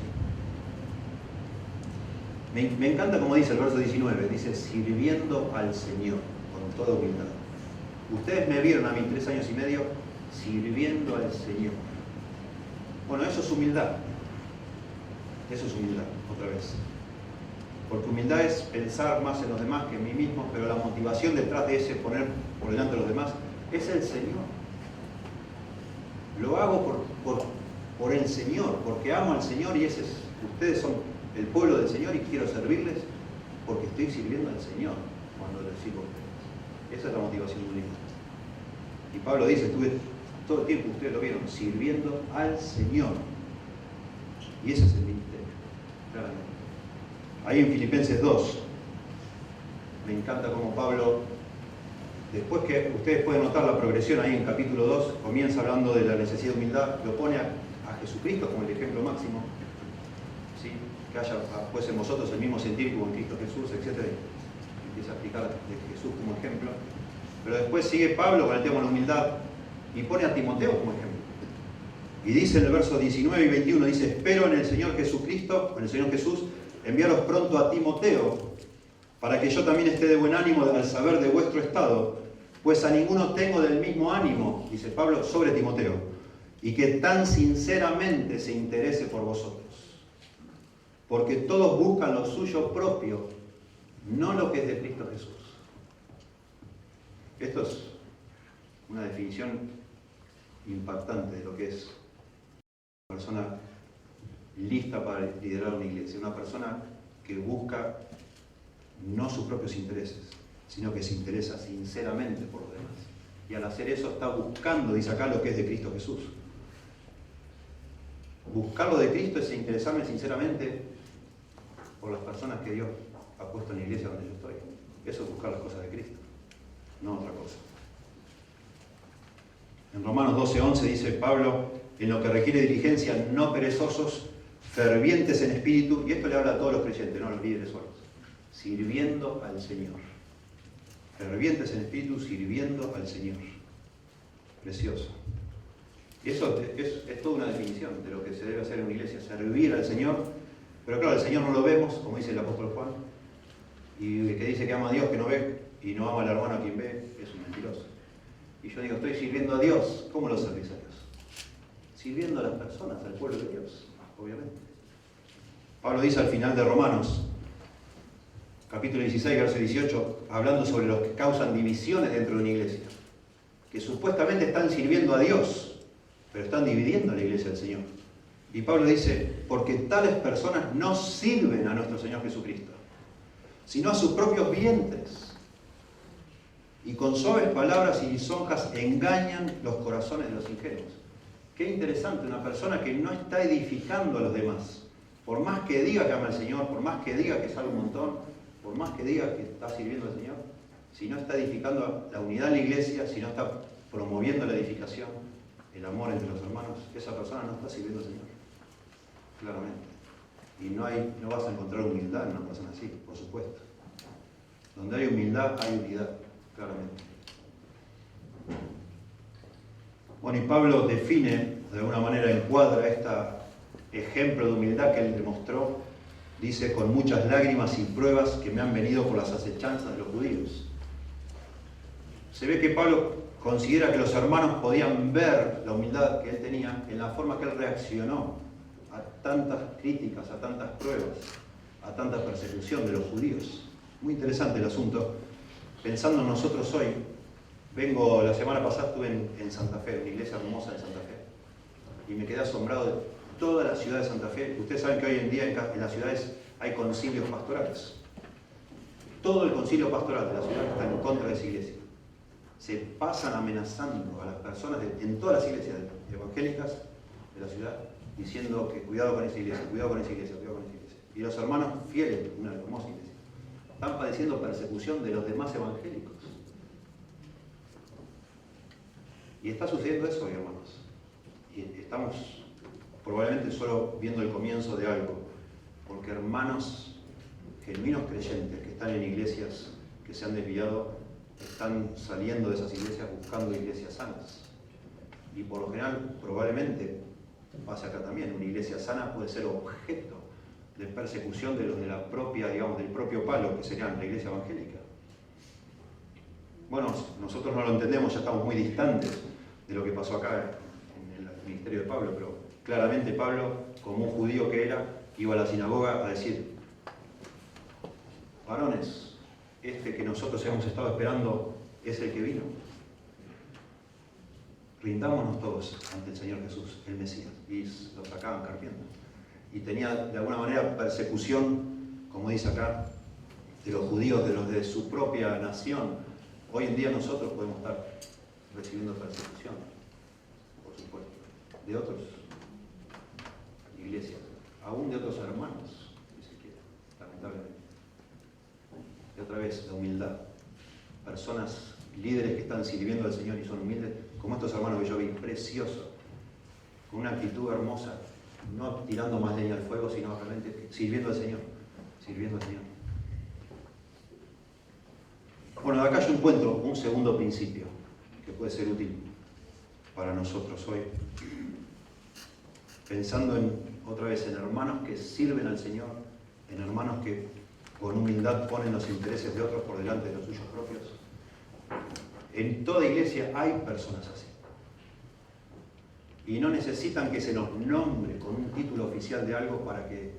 Me encanta como dice el verso 19, dice, sirviendo al Señor con toda humildad. Ustedes me vieron a mí 3 años y medio sirviendo al Señor. Bueno, eso es humildad. Eso es humildad, otra vez. Porque humildad es pensar más en los demás que en mí mismo, pero la motivación detrás de ese poner por delante de los demás es el Señor. Lo hago por el Señor, porque amo al Señor y ustedes son el pueblo del Señor y quiero servirles porque estoy sirviendo al Señor cuando les sirvo a ustedes. Esa es la motivación de un líder. Y Pablo dice, estuve todo el tiempo, ustedes lo vieron, sirviendo al Señor. Y ese es el ministerio, claramente. Ahí en Filipenses 2, me encanta cómo Pablo, después que ustedes pueden notar la progresión ahí en capítulo 2, comienza hablando de la necesidad de humildad, lo pone a Jesucristo como el ejemplo máximo, ¿sí? Que haya pues en vosotros el mismo sentir como en Cristo Jesús, etc. Y empieza a explicar de Jesús como ejemplo. Pero después sigue Pablo con el tema de la humildad y pone a Timoteo como ejemplo. Y dice en el verso 19 y 21, dice, espero en el Señor Jesucristo, en el Señor Jesús, enviaros pronto a Timoteo, para que yo también esté de buen ánimo al saber de vuestro estado, pues a ninguno tengo del mismo ánimo, dice Pablo, sobre Timoteo, y que tan sinceramente se interese por vosotros. Porque todos buscan lo suyo propio, no lo que es de Cristo Jesús. Esto es una definición impactante de lo que es una persona lista para liderar una iglesia, una persona que busca no sus propios intereses, sino que se interesa sinceramente por los demás. Y al hacer eso está buscando, dice acá, lo que es de Cristo Jesús. Buscar lo de Cristo es interesarme sinceramente por las personas que Dios ha puesto en la iglesia donde yo estoy. Eso es buscar las cosas de Cristo, no otra cosa. En Romanos 12:11 dice Pablo, en lo que requiere diligencia, no perezosos, fervientes en espíritu, y esto le habla a todos los creyentes, no a los líderes solos, sirviendo al Señor. Fervientes en espíritu, sirviendo al Señor. Precioso. Y eso es toda una definición de lo que se debe hacer en una iglesia, servir al Señor. Pero claro, el Señor no lo vemos, como dice el apóstol Juan, y el que dice que ama a Dios que no ve y no ama al hermano a quien ve, es un mentiroso. Y yo digo, estoy sirviendo a Dios. ¿Cómo lo servís a Dios? Sirviendo a las personas, al pueblo de Dios, obviamente. Pablo dice al final de Romanos, capítulo 16, verso 18, hablando sobre los que causan divisiones dentro de una iglesia, que supuestamente están sirviendo a Dios, pero están dividiendo a la iglesia del Señor. Y Pablo dice, porque tales personas no sirven a nuestro Señor Jesucristo, sino a sus propios vientres. Y con suaves palabras y lisonjas engañan los corazones de los ingenuos. Qué interesante, una persona que no está edificando a los demás. Por más que diga que ama al Señor, por más que diga que sabe un montón, por más que diga que está sirviendo al Señor, si no está edificando la unidad de la iglesia, si no está promoviendo la edificación, el amor entre los hermanos, esa persona no está sirviendo al Señor. Claramente. Y no vas a encontrar humildad en una persona así, por supuesto. Donde hay humildad, hay unidad, claramente. Bueno, y Pablo define, de alguna manera encuadra este ejemplo de humildad que él demostró, dice, con muchas lágrimas y pruebas que me han venido por las acechanzas de los judíos. Se ve que Pablo considera que los hermanos podían ver la humildad que él tenía en la forma que él reaccionó a tantas críticas, a tantas pruebas, a tanta persecución de los judíos. Muy interesante el asunto. Pensando en nosotros hoy, la semana pasada estuve en Santa Fe, una iglesia hermosa de Santa Fe, y me quedé asombrado de toda la ciudad de Santa Fe. Ustedes saben que hoy en día en las ciudades hay concilios pastorales. Todo el concilio pastoral de la ciudad está en contra de esa iglesia. Se pasan amenazando a las personas en todas las iglesias evangélicas de la ciudad, diciendo que cuidado con esa iglesia, cuidado con esa iglesia, cuidado con esa iglesia. Y los hermanos fieles, una hermosa iglesia, están padeciendo persecución de los demás evangélicos. Y está sucediendo eso hoy, hermanos. Y estamos probablemente solo viendo el comienzo de algo, porque hermanos genuinos creyentes que están en iglesias que se han desviado, están saliendo de esas iglesias buscando iglesias sanas. Y por lo general, probablemente, pasa acá también, una iglesia sana puede ser objeto de persecución de los de la propia, digamos, del propio palo, que serían la iglesia evangélica. Bueno, nosotros no lo entendemos, ya estamos muy distantes de lo que pasó acá en el ministerio de Pablo, pero claramente Pablo, como un judío que era, iba a la sinagoga a decir, varones, este que nosotros hemos estado esperando es el que vino. Rindámonos todos ante el Señor Jesús, el Mesías. Y lo sacaban carpiendo. Y tenía de alguna manera persecución, como dice acá, de los judíos, de los de su propia nación. Hoy en día nosotros podemos estar recibiendo persecución, por supuesto, de otras iglesias, aún de otros hermanos, si se quiere, lamentablemente. Y otra vez, la humildad. Personas, líderes que están sirviendo al Señor y son humildes, como estos hermanos que yo vi, preciosos, con una actitud hermosa, no tirando más leña al fuego, sino realmente sirviendo al Señor, sirviendo al Señor. Bueno, de acá yo encuentro un segundo principio que puede ser útil para nosotros hoy, pensando otra vez en hermanos que sirven al Señor, en hermanos que con humildad ponen los intereses de otros por delante de los suyos propios. En toda iglesia hay personas así. Y no necesitan que se nos nombre con un título oficial de algo para que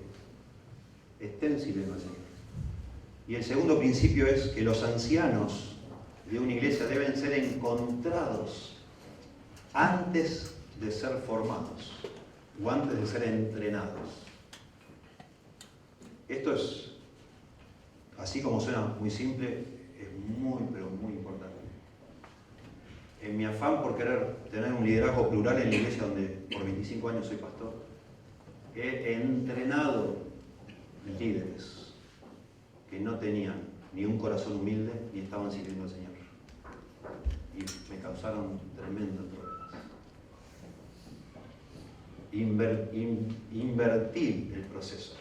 estén sirviendo al Señor. Y el segundo principio es que los ancianos de una iglesia deben ser encontrados antes de ser formados o antes de ser entrenados. Esto es, así como suena muy simple, es muy, pero muy importante. En mi afán por querer tener un liderazgo plural en la iglesia donde por 25 años soy pastor, he entrenado líderes que no tenían ni un corazón humilde ni estaban sirviendo al Señor. Y me causaron tremendos problemas. Invertir el proceso.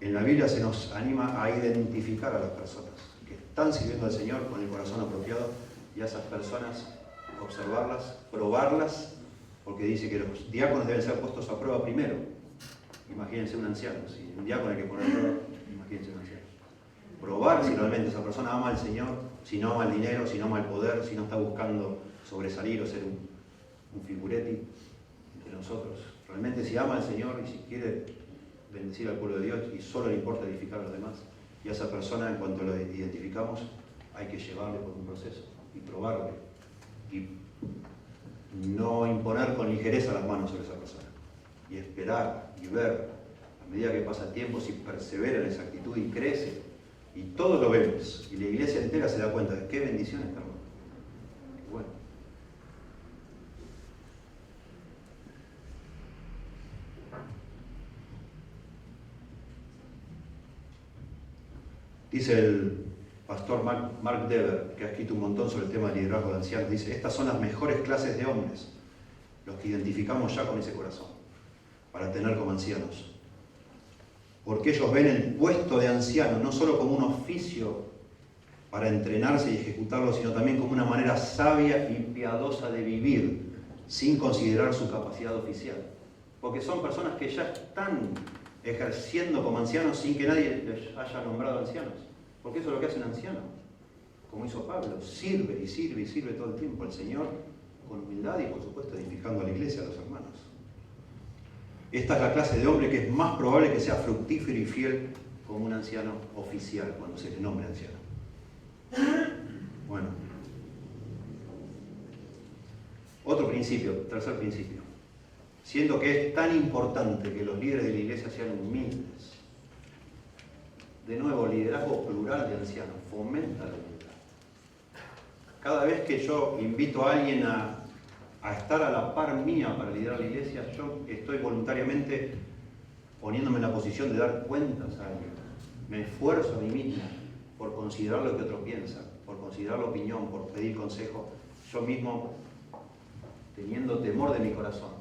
En la Biblia se nos anima a identificar a las personas que están sirviendo al Señor con el corazón apropiado y a esas personas observarlas, probarlas, porque dice que los diáconos deben ser puestos a prueba primero. Imagínense un anciano, si un diácono hay que poner a prueba, imagínense un anciano. Probar si realmente esa persona ama al Señor, si no ama el dinero, si no ama el poder, si no está buscando sobresalir o ser un figuretti entre nosotros. Realmente si ama al Señor y si quiere bendecir al pueblo de Dios y solo le importa edificar a los demás. Y a esa persona, en cuanto lo identificamos, hay que llevarle por un proceso y probarle. Y no imponer con ligereza las manos sobre esa persona. Y esperar y ver, a medida que pasa el tiempo, si persevera en esa actitud y crece. Y todos lo vemos. Y la iglesia entera se da cuenta de qué bendición está, hermano. Qué bueno. Dice el pastor Mark Dever, que ha escrito un montón sobre el tema del liderazgo de ancianos, dice: estas son las mejores clases de hombres, los que identificamos ya con ese corazón, para tener como ancianos. Porque ellos ven el puesto de anciano no solo como un oficio para entrenarse y ejecutarlo, sino también como una manera sabia y piadosa de vivir, sin considerar su capacidad oficial. Porque son personas que ya están ejerciendo como ancianos sin que nadie les haya nombrado ancianos. Porque eso es lo que hace un anciano. Como hizo Pablo, sirve y sirve y sirve todo el tiempo al Señor con humildad y por supuesto edificando a la iglesia, a los hermanos. Esta es la clase de hombre que es más probable que sea fructífero y fiel como un anciano oficial, cuando se le nombre anciano. Bueno. Otro principio, tercer principio. Siendo que es tan importante que los líderes de la iglesia sean humildes. De nuevo, liderazgo plural de ancianos fomenta la humildad. Cada vez que yo invito a alguien a estar a la par mía para liderar la iglesia, yo estoy voluntariamente poniéndome en la posición de dar cuentas a alguien. Me esfuerzo a mí mismo por considerar lo que otro piensa, por considerar la opinión, por pedir consejo. Yo mismo, teniendo temor de mi corazón,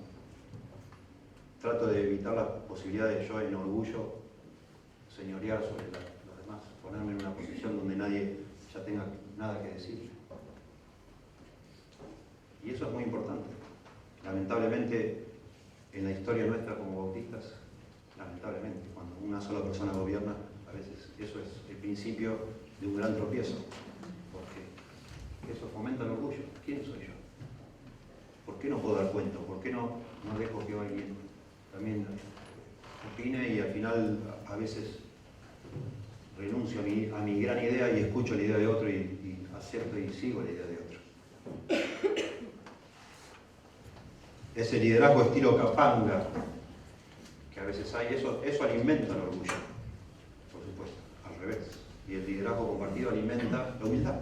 trato de evitar la posibilidad de yo en orgullo señorear sobre los demás, ponerme en una posición donde nadie ya tenga nada que decir. Y eso es muy importante. Lamentablemente, en la historia nuestra como bautistas, lamentablemente, cuando una sola persona gobierna, a veces eso es el principio de un gran tropiezo, porque eso fomenta el orgullo. ¿Quién soy yo? ¿Por qué no puedo dar cuenta? ¿Por qué no dejo que alguien también opine y al final a veces renuncio a mi gran idea y escucho la idea de otro y acepto y sigo la idea de otro? Ese liderazgo estilo capanga que a veces hay, eso alimenta el orgullo, por supuesto, al revés. Y el liderazgo compartido alimenta la humildad,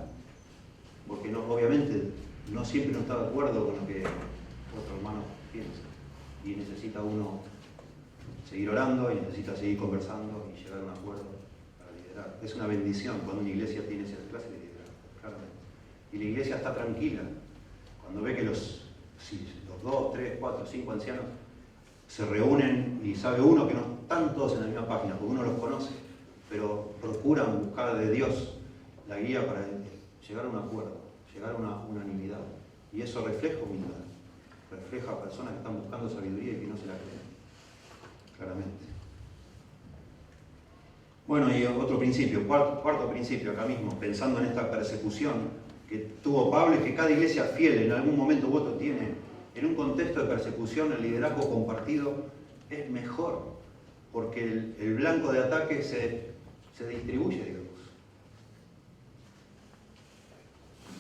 porque obviamente no siempre uno está de acuerdo con lo que otro hermano piensa, y necesita uno seguir orando, y necesita seguir conversando y llegar a un acuerdo para liderar. Es una bendición cuando una iglesia tiene esa clase de liderazgo, claramente. Y la iglesia está tranquila cuando ve que los 2, 3, 4, 5 ancianos se reúnen y sabe uno que no están todos en la misma página, porque uno los conoce, pero procuran buscar de Dios la guía para llegar a un acuerdo, llegar a una unanimidad. Y eso refleja humildad, refleja a personas que están buscando sabiduría y que no se la creen, claramente. Bueno, y otro principio, cuarto principio, acá mismo, pensando en esta persecución que tuvo Pablo y que cada iglesia fiel en algún momento u otro tiene, en un contexto de persecución el liderazgo compartido es mejor, porque el blanco de ataque se distribuye, digamos.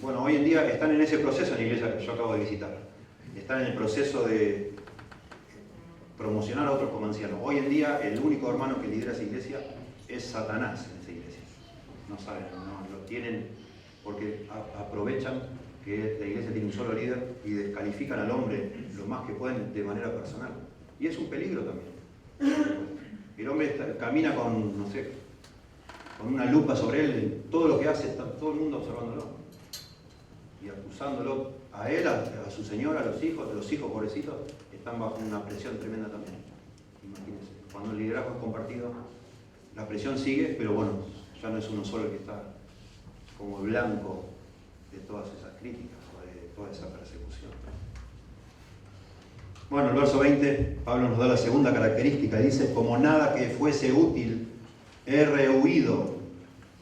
Bueno, hoy en día están en ese proceso en la iglesia que yo acabo de visitar. Están en el proceso de promocionar a otros como ancianos. Hoy en día el único hermano que lidera esa iglesia es Satanás en esa iglesia. No saben, no lo tienen porque aprovechan que la iglesia tiene un solo líder y descalifican al hombre lo más que pueden de manera personal. Y es un peligro también. El hombre camina con, no sé, con una lupa sobre él, todo lo que hace, está todo el mundo observándolo. Y acusándolo a él, a su señora, a los hijos pobrecitos, están bajo una presión tremenda también. Imagínense, cuando el liderazgo es compartido, la presión sigue, pero bueno, ya no es uno solo el que está como blanco de todas esas críticas o de toda esa persecución. Bueno, el verso 20, Pablo nos da la segunda característica, dice: como nada que fuese útil, he rehuido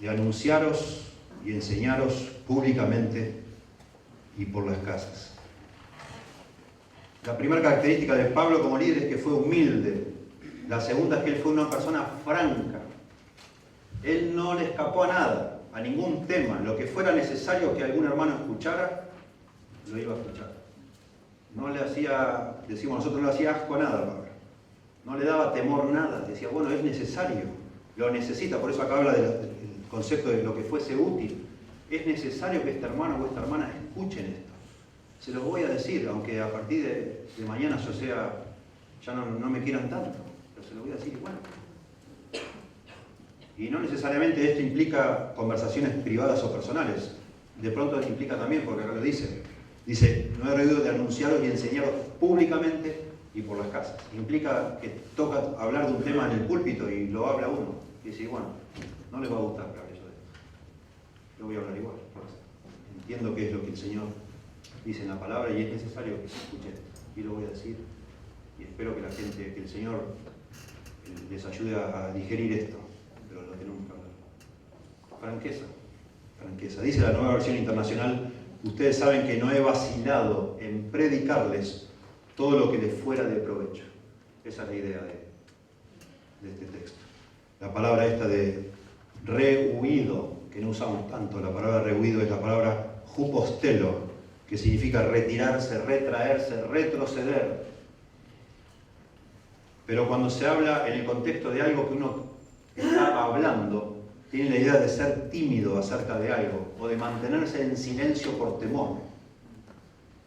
de anunciaros y enseñaros públicamente y por las casas. La primera característica de Pablo como líder es que fue humilde. La segunda es que él fue una persona franca. Él no le escapó a nada, a ningún tema. Lo que fuera necesario que algún hermano escuchara, lo iba a escuchar. No le hacía, decimos nosotros, no le hacía asco a nada, Pablo. No le daba temor nada. Decía, bueno, es necesario, lo necesita. Por eso acá habla del concepto de lo que fuese útil. Es necesario que este hermano o esta hermana escuchen esto. Se los voy a decir, aunque a partir de mañana yo sea, ya no me quieran tanto, pero se los voy a decir igual. Y no necesariamente esto implica conversaciones privadas o personales. De pronto implica también, porque acá lo dice, no he rehuido de anunciaros y enseñaros públicamente y por las casas. Implica que toca hablar de un tema en el púlpito y lo habla uno. Y dice, bueno, no les va a gustar que hable yo de esto. Yo voy a hablar igual. Entiendo que es lo que el Señor dice en la palabra y es necesario que se escuche. Y lo voy a decir. Y espero que la gente, que el Señor les ayude a digerir esto. Pero lo tenemos que hablar. Franqueza. Dice la Nueva Versión Internacional: ustedes saben que no he vacilado en predicarles todo lo que les fuera de provecho. Esa es la idea de este texto. La palabra esta de rehuido, que no usamos tanto, la palabra rehuido es la palabra hupostelo, que significa retirarse, retraerse, retroceder. Pero cuando se habla en el contexto de algo que uno está hablando, tiene la idea de ser tímido acerca de algo o de mantenerse en silencio por temor.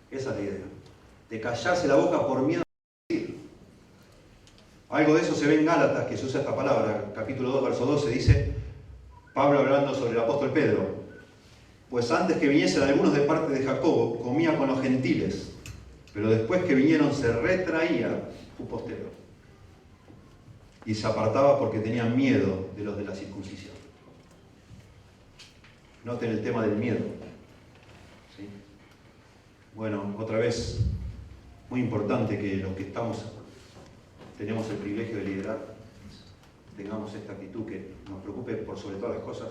Esa es la idea. De callarse la boca por miedo a decir. Algo de eso se ve en Gálatas, que se usa esta palabra. Capítulo 2, verso 12 dice, Pablo hablando sobre el apóstol Pedro: pues antes que viniesen algunos de parte de Jacobo, comía con los gentiles, pero después que vinieron se retraía hupostelo y se apartaba porque tenía miedo de los de la circuncisión. Noten el tema del miedo. ¿Sí? Bueno, otra vez, muy importante que los que tenemos el privilegio de liderar, tengamos esta actitud que nos preocupe por sobre todas las cosas,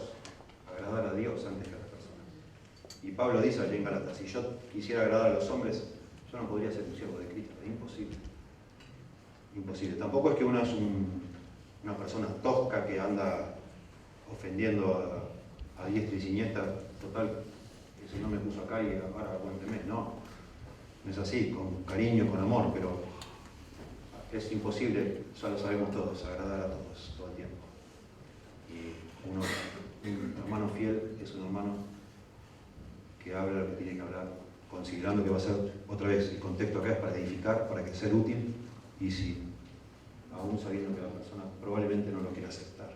agradar a Dios antes que a las personas. Y Pablo dice allí en Gálatas, si yo quisiera agradar a los hombres, yo no podría ser un siervo de Cristo, es imposible. Imposible. Tampoco es que uno es una persona tosca que anda ofendiendo a diestra y siniestra, total, que si no me puso acá y ahora aguánteme. No es así, con cariño, con amor, pero es imposible, ya lo sabemos todos, agradar a todos todo el tiempo. Y un hermano fiel es un hermano que habla lo que tiene que hablar, considerando que va a ser, otra vez, el contexto acá es para edificar, para que sea útil, y si aún sabiendo que la persona probablemente no lo quiera aceptar.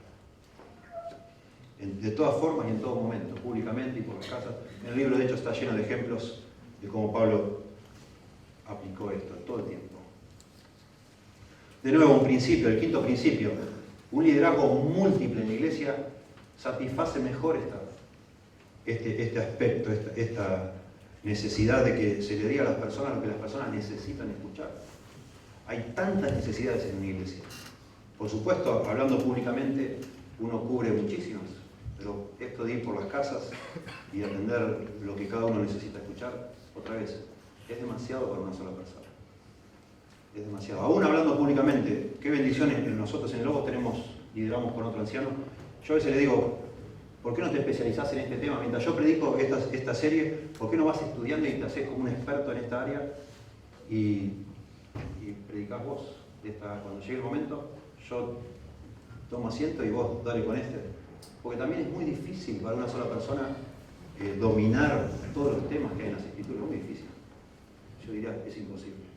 De todas formas y en todo momento, públicamente y por las casas. El libro de Hechos está lleno de ejemplos de cómo Pablo aplicó esto todo el tiempo. De nuevo, un principio, el quinto principio. Un liderazgo múltiple en la iglesia satisface mejor este aspecto, esta necesidad de que se le diga a las personas lo que las personas necesitan escuchar. Hay tantas necesidades en una iglesia. Por supuesto, hablando públicamente, uno cubre muchísimas, pero esto de ir por las casas y atender lo que cada uno necesita escuchar, otra vez, es demasiado para una sola persona. Es demasiado. Aún hablando públicamente, qué bendiciones que nosotros en Logos lideramos con otro anciano. Yo a veces le digo, ¿por qué no te especializás en este tema? Mientras yo predico esta serie, ¿por qué no vas estudiando y te haces como un experto en esta área y predicás vos? Cuando llegue el momento, yo tomo asiento y vos dale con este. Porque también es muy difícil para una sola persona dominar todos los temas que hay en las escrituras, es muy difícil. Yo diría que es imposible.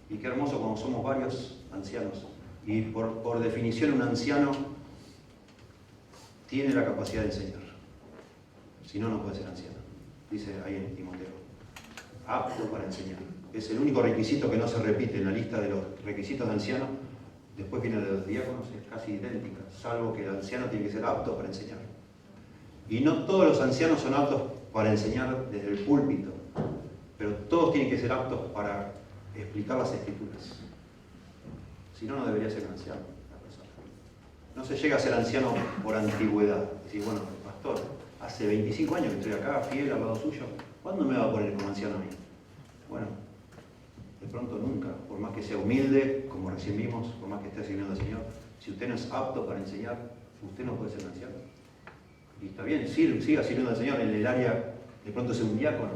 Y qué hermoso cuando somos varios ancianos. Y por definición un anciano tiene la capacidad de enseñar. Si no, no puede ser anciano. Dice ahí en Timoteo. Apto para enseñar. Es el único requisito que no se repite en la lista de los requisitos de anciano. Después viene de los diáconos, es casi idéntica, salvo que el anciano tiene que ser apto para enseñar. Y no todos los ancianos son aptos para enseñar desde el púlpito, pero todos tienen que ser aptos para explicar las escrituras. Si no, no debería ser un anciano la persona. No se llega a ser anciano por antigüedad. Decir, bueno, pastor, hace 25 años que estoy acá, fiel al lado suyo, ¿cuándo me va a poner como anciano a mí? Bueno, de pronto nunca, por más que sea humilde, como recién vimos, por más que esté sirviendo al Señor, si usted no es apto para enseñar, usted no puede ser un anciano. Y está bien, siga sirviendo al Señor en el área, de pronto es un diácono,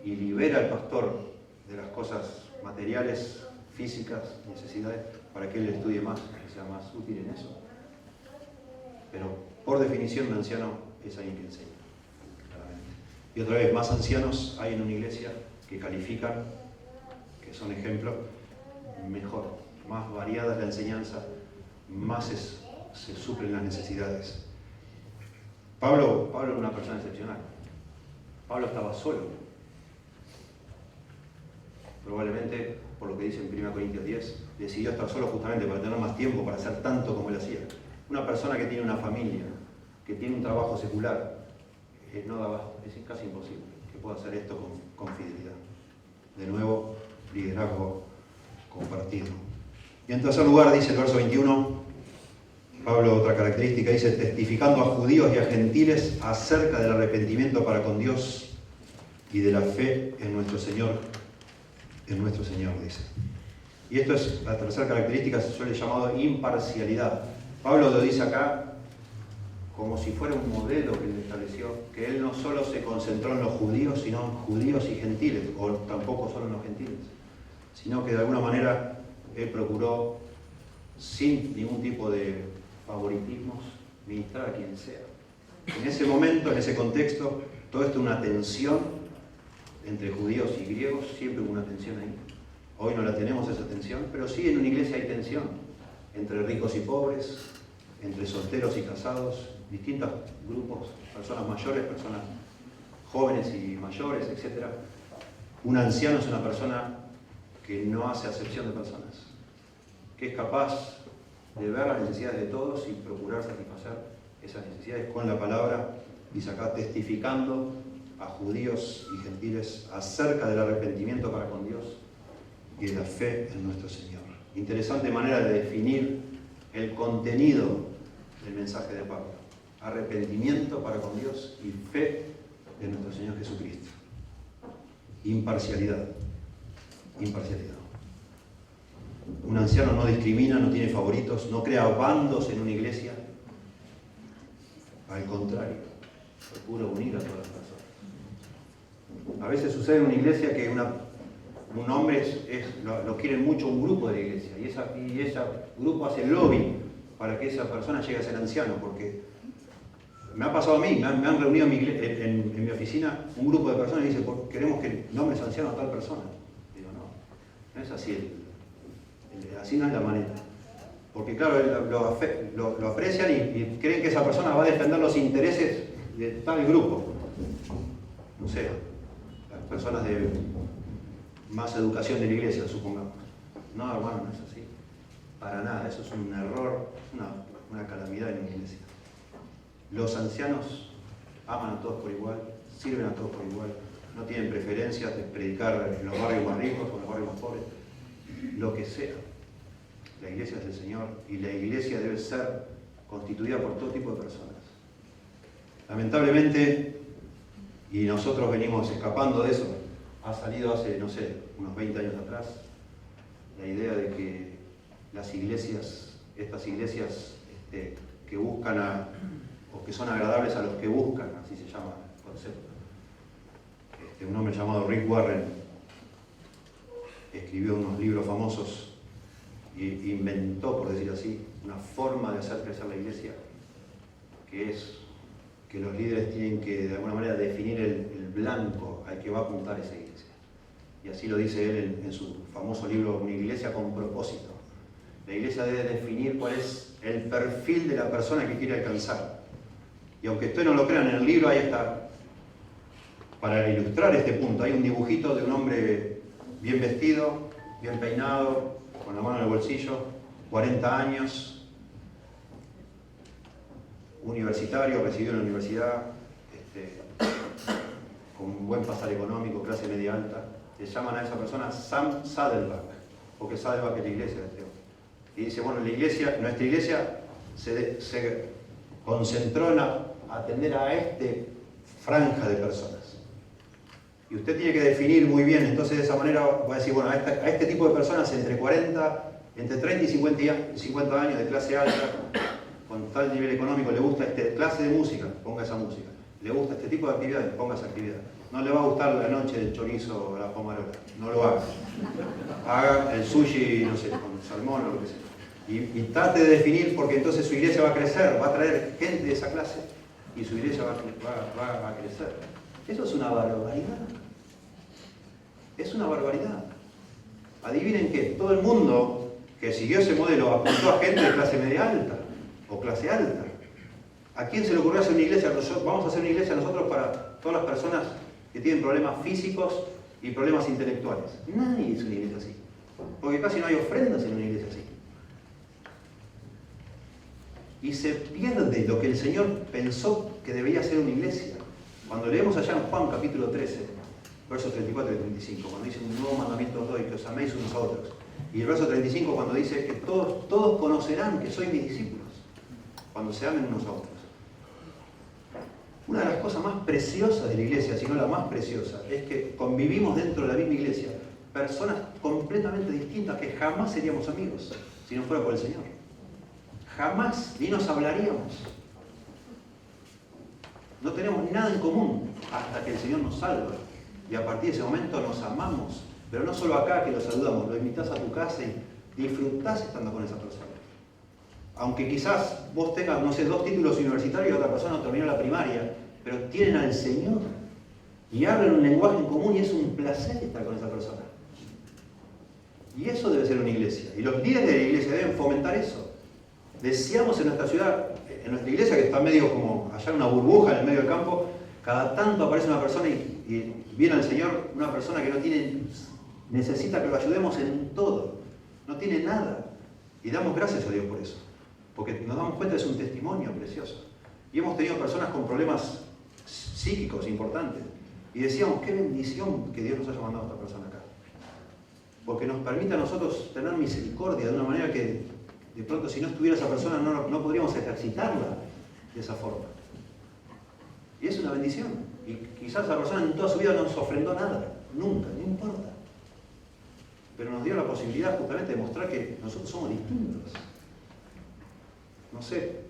y libera al pastor de las cosas materiales, físicas, necesidades, para que él estudie más, que sea más útil en eso. Pero por definición un anciano es alguien que enseña, claramente. Y otra vez, más ancianos hay en una iglesia que califican, que son ejemplos, mejor, más variada es la enseñanza, más se suplen las necesidades. Pablo era una persona excepcional. Pablo estaba solo. Probablemente, por lo que dice en 1 Corintios 10, decidió estar solo justamente para tener más tiempo para hacer tanto como él hacía. Una persona que tiene una familia, que tiene un trabajo secular, no da abasto, es casi imposible que pueda hacer esto con fidelidad. De nuevo, liderazgo compartido. Y en tercer lugar, dice el verso 21, Pablo, otra característica, dice, testificando a judíos y a gentiles acerca del arrepentimiento para con Dios y de la fe en nuestro Señor, dice. Y esto es la tercera característica, se suele llamado imparcialidad. Pablo lo dice acá como si fuera un modelo que él estableció, que él no solo se concentró en los judíos, sino en judíos y gentiles, o tampoco solo en los gentiles, sino que de alguna manera él procuró, sin ningún tipo de favoritismos, ministrar a quien sea. En ese momento, en ese contexto, todo esto es una tensión entre judíos y griegos, siempre hubo una tensión ahí. Hoy no la tenemos esa tensión, pero sí en una iglesia hay tensión entre ricos y pobres, entre solteros y casados, distintos grupos, personas mayores, personas jóvenes y mayores, etc. Un anciano es una persona que no hace acepción de personas, que es capaz de ver las necesidades de todos y procurar satisfacer esas necesidades con la palabra, dice acá, testificando a judíos y gentiles acerca del arrepentimiento para con Dios y de la fe en nuestro Señor. Interesante manera de definir el contenido del mensaje de Pablo. Arrepentimiento para con Dios y fe en nuestro Señor Jesucristo. Imparcialidad. Imparcialidad. Un anciano no discrimina, no tiene favoritos, no crea bandos en una iglesia. Al contrario, procura unir a todas las personas. A veces sucede en una iglesia que un hombre lo quiere mucho un grupo de la iglesia y ese grupo hace lobby para que esa persona llegue a ser anciano, porque me ha pasado a mí, me han reunido en mi oficina un grupo de personas y dicen, queremos que nombres anciano a tal persona. Digo, no es así, así no es la manera. Porque claro, lo aprecian y creen que esa persona va a defender los intereses de tal grupo. No sé, las personas de más educación de la iglesia, supongamos. No, hermano, no es así. Para nada, eso es un error, una calamidad en una iglesia. Los ancianos aman a todos por igual, sirven a todos por igual, no tienen preferencias de predicar en los barrios más ricos o en los barrios más pobres, lo que sea. La iglesia es del Señor y la iglesia debe ser constituida por todo tipo de personas. Lamentablemente, y nosotros venimos escapando de eso, ha salido hace, no sé, unos 20 años atrás, la idea de que las iglesias, estas iglesias que buscan o que son agradables a los que buscan, así se llama el concepto. Un hombre llamado Rick Warren escribió unos libros famosos e inventó, por decir así, una forma de hacer crecer la iglesia, que es que los líderes tienen que de alguna manera definir el blanco al que va a apuntar esa iglesia. Y así lo dice él en su famoso libro Una iglesia con propósito. La iglesia debe definir cuál es el perfil de la persona que quiere alcanzar. Y aunque ustedes no lo crean, en el libro ahí está, para ilustrar este punto, hay un dibujito de un hombre bien vestido, bien peinado, con la mano en el bolsillo, 40 años, universitario, recibido en la universidad, con un buen pasar económico, clase media alta. Le llaman a esa persona Sam Saddleback, porque Saddleback es la iglesia de este hombre. Y dice, bueno, nuestra iglesia se concentró en atender a franja de personas. Y usted tiene que definir muy bien, entonces de esa manera va a decir, bueno, a este tipo de personas entre 30 y 50 años, de clase alta, con tal nivel económico, le gusta esta clase de música, ponga esa música. Le gusta este tipo de actividades, ponga esa actividad. No le va a gustar la noche del chorizo o la pomarola, no lo haga. Haga el sushi, no sé, con salmón o lo que sea. Y trate de definir, porque entonces su iglesia va a crecer, va a traer gente de esa clase y su iglesia va a crecer. Eso es una barbaridad. Es una barbaridad. Adivinen qué, todo el mundo que siguió ese modelo apuntó a gente de clase media alta o clase alta. ¿A quién se le ocurrió hacer una iglesia? Vamos a hacer una iglesia nosotros para todas las personas que tienen problemas físicos y problemas intelectuales. Nadie hizo una iglesia así. Porque casi no hay ofrendas en una iglesia así. Y se pierde lo que el Señor pensó que debería ser una iglesia. Cuando leemos allá en Juan capítulo 13, versos 34 y 35, cuando dice un nuevo mandamiento os doy, que os améis unos a otros. Y el verso 35 cuando dice que todos conocerán que sois mis discípulos, cuando se amen unos a otros. Una de las cosas más preciosas de la iglesia, si no la más preciosa, es que convivimos dentro de la misma iglesia personas completamente distintas que jamás seríamos amigos si no fuera por el Señor. Jamás, ni nos hablaríamos. No tenemos nada en común hasta que el Señor nos salva. Y a partir de ese momento nos amamos. Pero no solo acá que lo saludamos, lo invitás a tu casa y disfrutás estando con esa persona. Aunque quizás vos tengas, no sé, 2 títulos universitarios y otra persona no terminó la primaria, pero tienen al Señor y hablan un lenguaje en común y es un placer estar con esa persona. Y eso debe ser una iglesia. Y los líderes de la iglesia deben fomentar eso. Deseamos en nuestra ciudad, en nuestra iglesia que está medio como allá en una burbuja en el medio del campo, cada tanto aparece una persona y viene al Señor, una persona que no tiene, necesita que lo ayudemos en todo, no tiene nada. Y damos gracias a Dios por eso, porque nos damos cuenta que es un testimonio precioso. Y hemos tenido personas con problemas psíquicos importantes, y decíamos, qué bendición que Dios nos haya mandado a esta persona acá. Porque nos permite a nosotros tener misericordia de una manera que de pronto si no estuviera esa persona no podríamos ejercitarla de esa forma. Y es una bendición. Y quizás esa persona en toda su vida no nos ofrendó nada, nunca, no importa. Pero nos dio la posibilidad justamente de mostrar que nosotros somos distintos. No sé,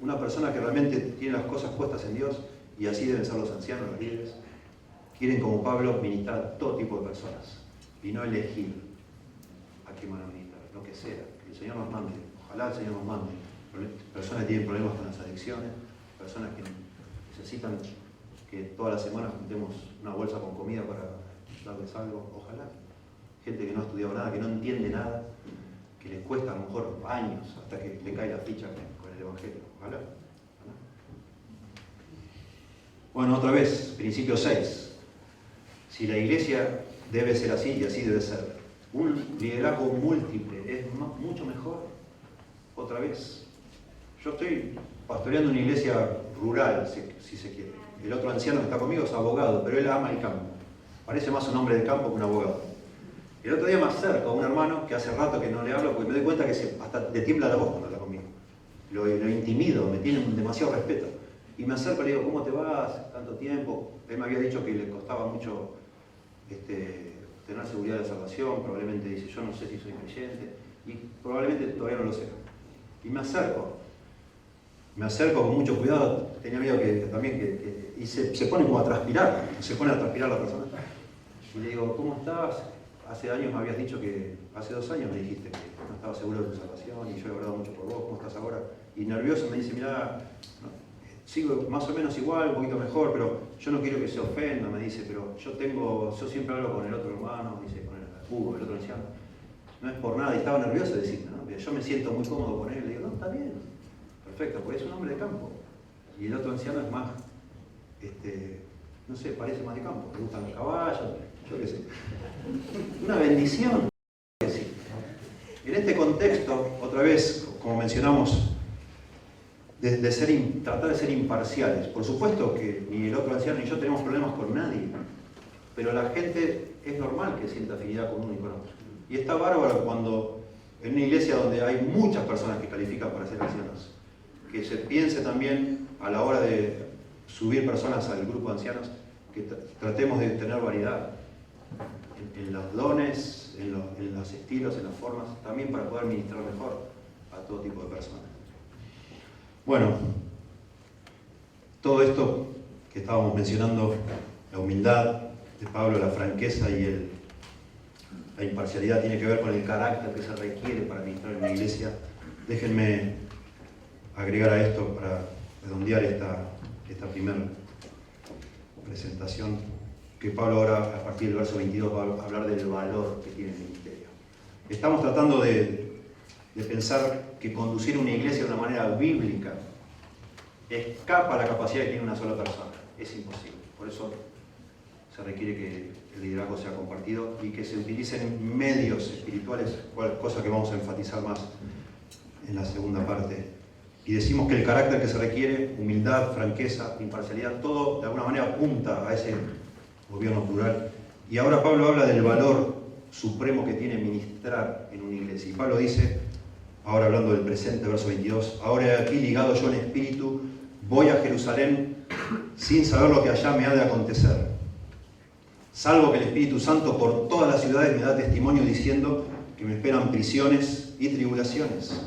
una persona que realmente tiene las cosas puestas en Dios, y así deben ser los ancianos, los líderes, quieren como Pablo ministrar a todo tipo de personas y no elegir a quién van a ministrar, lo que sea, que el Señor nos mande, ojalá el Señor nos mande. Personas que tienen problemas con las adicciones, personas que necesitan que todas las semanas juntemos una bolsa con comida para darles algo, ojalá. Gente que no ha estudiado nada, que no entiende nada, que les cuesta a lo mejor años hasta que le cae la ficha con el Evangelio, ojalá. Bueno, otra vez, principio 6. Si la iglesia debe ser así, y así debe ser, un liderazgo múltiple es mucho mejor. Otra vez, yo estoy pastoreando una iglesia rural, si se quiere. El otro anciano que está conmigo es abogado, pero él ama el campo. Parece más un hombre de campo que un abogado. El otro día me acerco a un hermano que hace rato que no le hablo porque me doy cuenta que hasta le tiembla la voz cuando habla conmigo. lo intimido, me tienen demasiado respeto. Y me acerco y le digo, ¿cómo te vas? Tanto tiempo. Él me había dicho que le costaba mucho tener seguridad de la salvación, probablemente dice, yo no sé si soy creyente, y probablemente todavía no lo sé. Y me acerco con mucho cuidado, tenía miedo y se pone como a transpirar, se pone a transpirar la persona. Y le digo, ¿cómo estás? Hace años me habías dicho hace 2 años me dijiste que no estabas seguro de tu salvación y yo he orado mucho por vos, ¿cómo estás ahora? Y nervioso me dice, mirá, sigo más o menos igual, un poquito mejor, pero yo no quiero que se ofenda, me dice, pero yo siempre hablo con el otro hermano, dice, con el Hugo, el otro anciano. No es por nada, y estaba nervioso de decirme, ¿no? Yo me siento muy cómodo con él, le digo, no, está bien, perfecto, porque es un hombre de campo. Y el otro anciano es más, no sé, parece más de campo, le gustan los caballos, yo qué sé. Una bendición. En este contexto, otra vez, como mencionamos, tratar de ser imparciales. Por supuesto que ni el otro anciano ni yo tenemos problemas con nadie, pero la gente es normal que sienta afinidad con uno y con otro. Y está bárbaro cuando en una iglesia donde hay muchas personas que califican para ser ancianos, que se piense también a la hora de subir personas al grupo de ancianos, que tratemos de tener variedad en los dones, en los estilos, en las formas, también para poder ministrar mejor a todo tipo de personas. Bueno, todo esto que estábamos mencionando, la humildad de Pablo, la franqueza y la imparcialidad, tiene que ver con el carácter que se requiere para ministrar en una iglesia. Déjenme agregar a esto para redondear esta primera presentación, que Pablo ahora, a partir del verso 22, va a hablar del valor que tiene el ministerio. Estamos tratando de pensar que conducir una iglesia de una manera bíblica escapa a la capacidad que tiene una sola persona. Es imposible. Por eso se requiere que el liderazgo sea compartido y que se utilicen medios espirituales, cosa que vamos a enfatizar más en la segunda parte. Y decimos que el carácter que se requiere, humildad, franqueza, imparcialidad, todo de alguna manera apunta a ese gobierno plural. Y ahora Pablo habla del valor supremo que tiene ministrar en una iglesia. Y Pablo dice, ahora hablando del presente, verso 22, ahora aquí ligado yo en espíritu, voy a Jerusalén sin saber lo que allá me ha de acontecer. Salvo que el Espíritu Santo por todas las ciudades me da testimonio diciendo que me esperan prisiones y tribulaciones.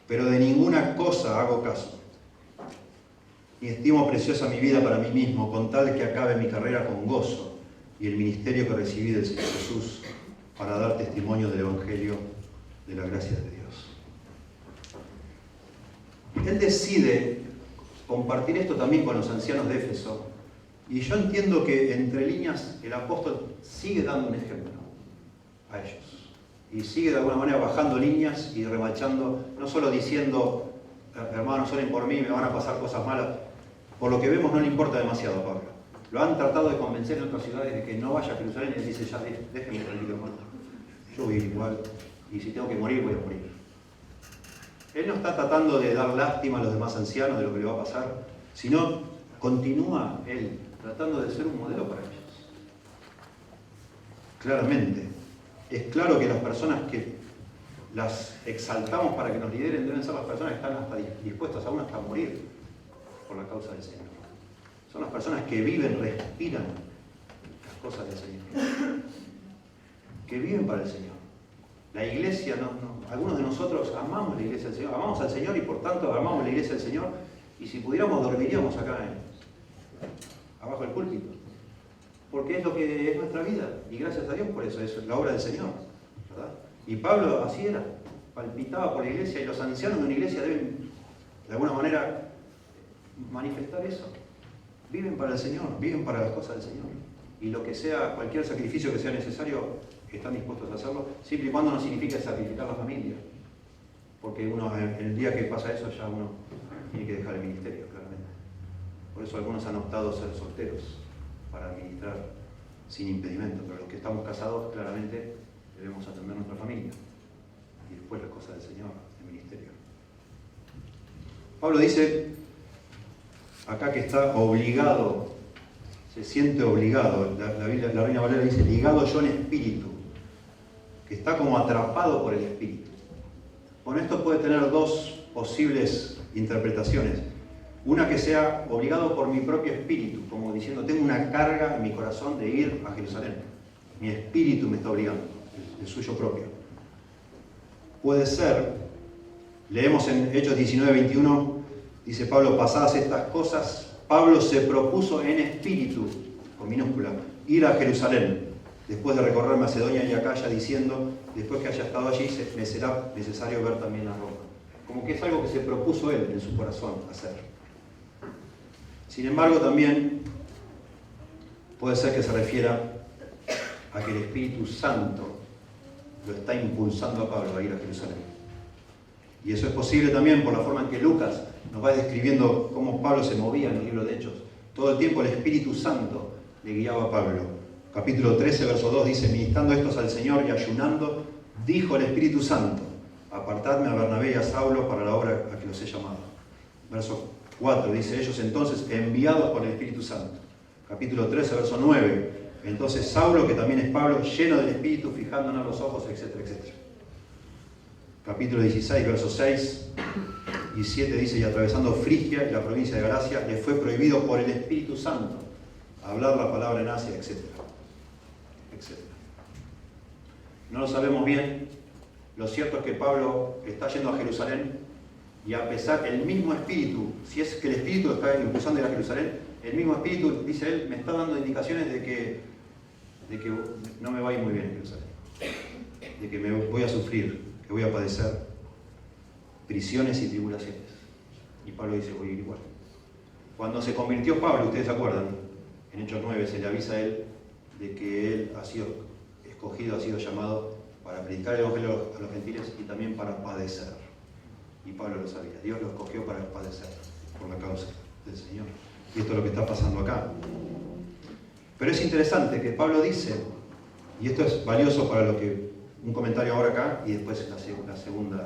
Pero de ninguna cosa hago caso, ni estimo preciosa mi vida para mí mismo, con tal de que acabe mi carrera con gozo y el ministerio que recibí del Señor Jesús para dar testimonio del Evangelio de la gracia de Dios. Él decide compartir esto también con los ancianos de Éfeso, y yo entiendo que entre líneas el apóstol sigue dando un ejemplo a ellos. Y sigue de alguna manera bajando líneas y remachando, no solo diciendo, hermanos, oren por mí, me van a pasar cosas malas. Por lo que vemos no le importa demasiado a Pablo. Lo han tratado de convencer en otras ciudades de que no vaya a Jerusalén y él dice, ya, déjenme tranquilo, hermano. Yo voy a ir igual, y si tengo que morir, voy a morir. Él no está tratando de dar lástima a los demás ancianos de lo que le va a pasar, sino continúa él tratando de ser un modelo para ellos. Claramente. Es claro que las personas que las exaltamos para que nos lideren deben ser las personas que están hasta dispuestas aún hasta morir por la causa del Señor. Son las personas que viven, respiran las cosas del Señor. Que viven para el Señor. La iglesia, algunos de nosotros amamos la iglesia del Señor, amamos al Señor y por tanto amamos la iglesia del Señor, y si pudiéramos dormiríamos acá abajo del púlpito. Porque es lo que es nuestra vida, y gracias a Dios por eso, es la obra del Señor, ¿verdad? Y Pablo así era, palpitaba por la iglesia, y los ancianos de una iglesia deben, de alguna manera, manifestar eso. Viven para el Señor, viven para las cosas del Señor. Y lo que sea, cualquier sacrificio que sea necesario, están dispuestos a hacerlo, siempre y cuando no significa sacrificar la familia. Porque uno, el día que pasa eso, ya uno tiene que dejar el ministerio, claramente. Por eso algunos han optado a ser solteros, para administrar sin impedimento, pero los que estamos casados claramente debemos atender nuestra familia y después las cosas del Señor, el ministerio. Pablo dice acá que está obligado, se siente obligado, la Reina Valera dice ligado yo en espíritu, que está como atrapado por el espíritu. Bueno, esto puede tener dos posibles interpretaciones. Una que sea obligado por mi propio espíritu, como diciendo, tengo una carga en mi corazón de ir a Jerusalén. Mi espíritu me está obligando, el suyo propio. Puede ser, leemos en Hechos 19:21, dice Pablo, pasadas estas cosas, Pablo se propuso en espíritu, con minúscula, ir a Jerusalén, después de recorrer Macedonia y Acaya, diciendo, después que haya estado allí, me será necesario ver también a Roma. Como que es algo que se propuso él en su corazón hacer. Sin embargo, también puede ser que se refiera a que el Espíritu Santo lo está impulsando a Pablo a ir a Jerusalén. Y eso es posible también por la forma en que Lucas nos va describiendo cómo Pablo se movía en el libro de Hechos. Todo el tiempo el Espíritu Santo le guiaba a Pablo. Capítulo 13, verso 2 dice, ministrando estos al Señor y ayunando, dijo el Espíritu Santo, apartadme a Bernabé y a Saulo para la obra a que los he llamado. Verso 4 dice, ellos entonces enviados por el Espíritu Santo. Capítulo 13, verso 9, entonces Saulo, que también es Pablo, lleno del Espíritu, fijándonos los ojos, etcétera, etcétera. Capítulo 16, verso 6 y 7 dice, y atravesando Frigia y la provincia de Galacia, le fue prohibido por el Espíritu Santo hablar la palabra en Asia, etcétera, etcétera. No lo sabemos bien. Lo cierto es que Pablo está yendo a Jerusalén y a pesar, el mismo Espíritu, si es que el Espíritu lo está impulsando a ir a Jerusalén, el mismo Espíritu, dice él, me está dando indicaciones de que no me va a ir muy bien en Jerusalén, de que me voy a sufrir, que voy a padecer prisiones y tribulaciones. Y Pablo dice, voy a ir igual. Cuando se convirtió Pablo, ustedes se acuerdan, en Hechos 9 se le avisa a él de que él ha sido escogido, ha sido llamado para predicar el Evangelio a los gentiles y también para padecer. Y Pablo lo sabía, Dios lo escogió para padecer por la causa del Señor. Y esto es lo que está pasando acá. Pero es interesante que Pablo dice, y esto es valioso para lo que un comentario ahora acá y después la segunda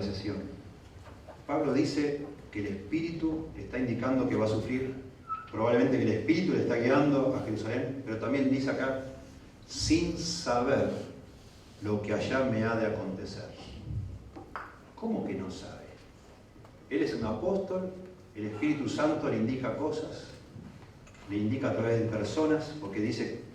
sesión. Pablo dice que el Espíritu está indicando que va a sufrir, probablemente que el Espíritu le está guiando a Jerusalén, pero también dice acá, sin saber lo que allá me ha de acontecer. ¿Cómo que no sabe? Él es un apóstol, el Espíritu Santo le indica cosas, le indica a través de personas, porque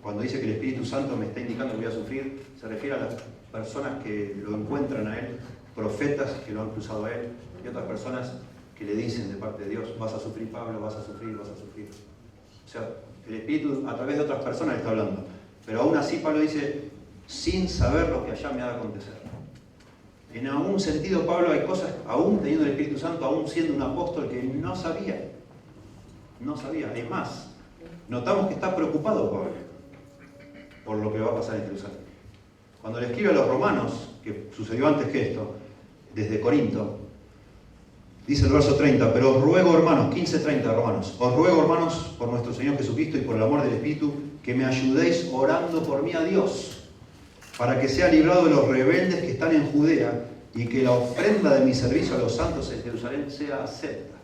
cuando dice que el Espíritu Santo me está indicando que voy a sufrir, se refiere a las personas que lo encuentran a él, profetas que lo han cruzado a él, y otras personas que le dicen de parte de Dios, vas a sufrir Pablo, vas a sufrir, vas a sufrir. O sea, el Espíritu a través de otras personas le está hablando. Pero aún así Pablo dice, sin saber lo que allá me ha de acontecer. En algún sentido, Pablo, hay cosas, aún teniendo el Espíritu Santo, aún siendo un apóstol, que no sabía. No sabía. Es más, notamos que está preocupado Pablo por lo que va a pasar en Jerusalén. Cuando le escribe a los romanos, que sucedió antes que esto, desde Corinto, dice el verso 30, pero os ruego, hermanos, 15:30 Romanos, os ruego, hermanos, por nuestro Señor Jesucristo y por el amor del Espíritu, que me ayudéis orando por mí a Dios, para que sea librado de los rebeldes que están en Judea y que la ofrenda de mi servicio a los santos en Jerusalén sea acepta.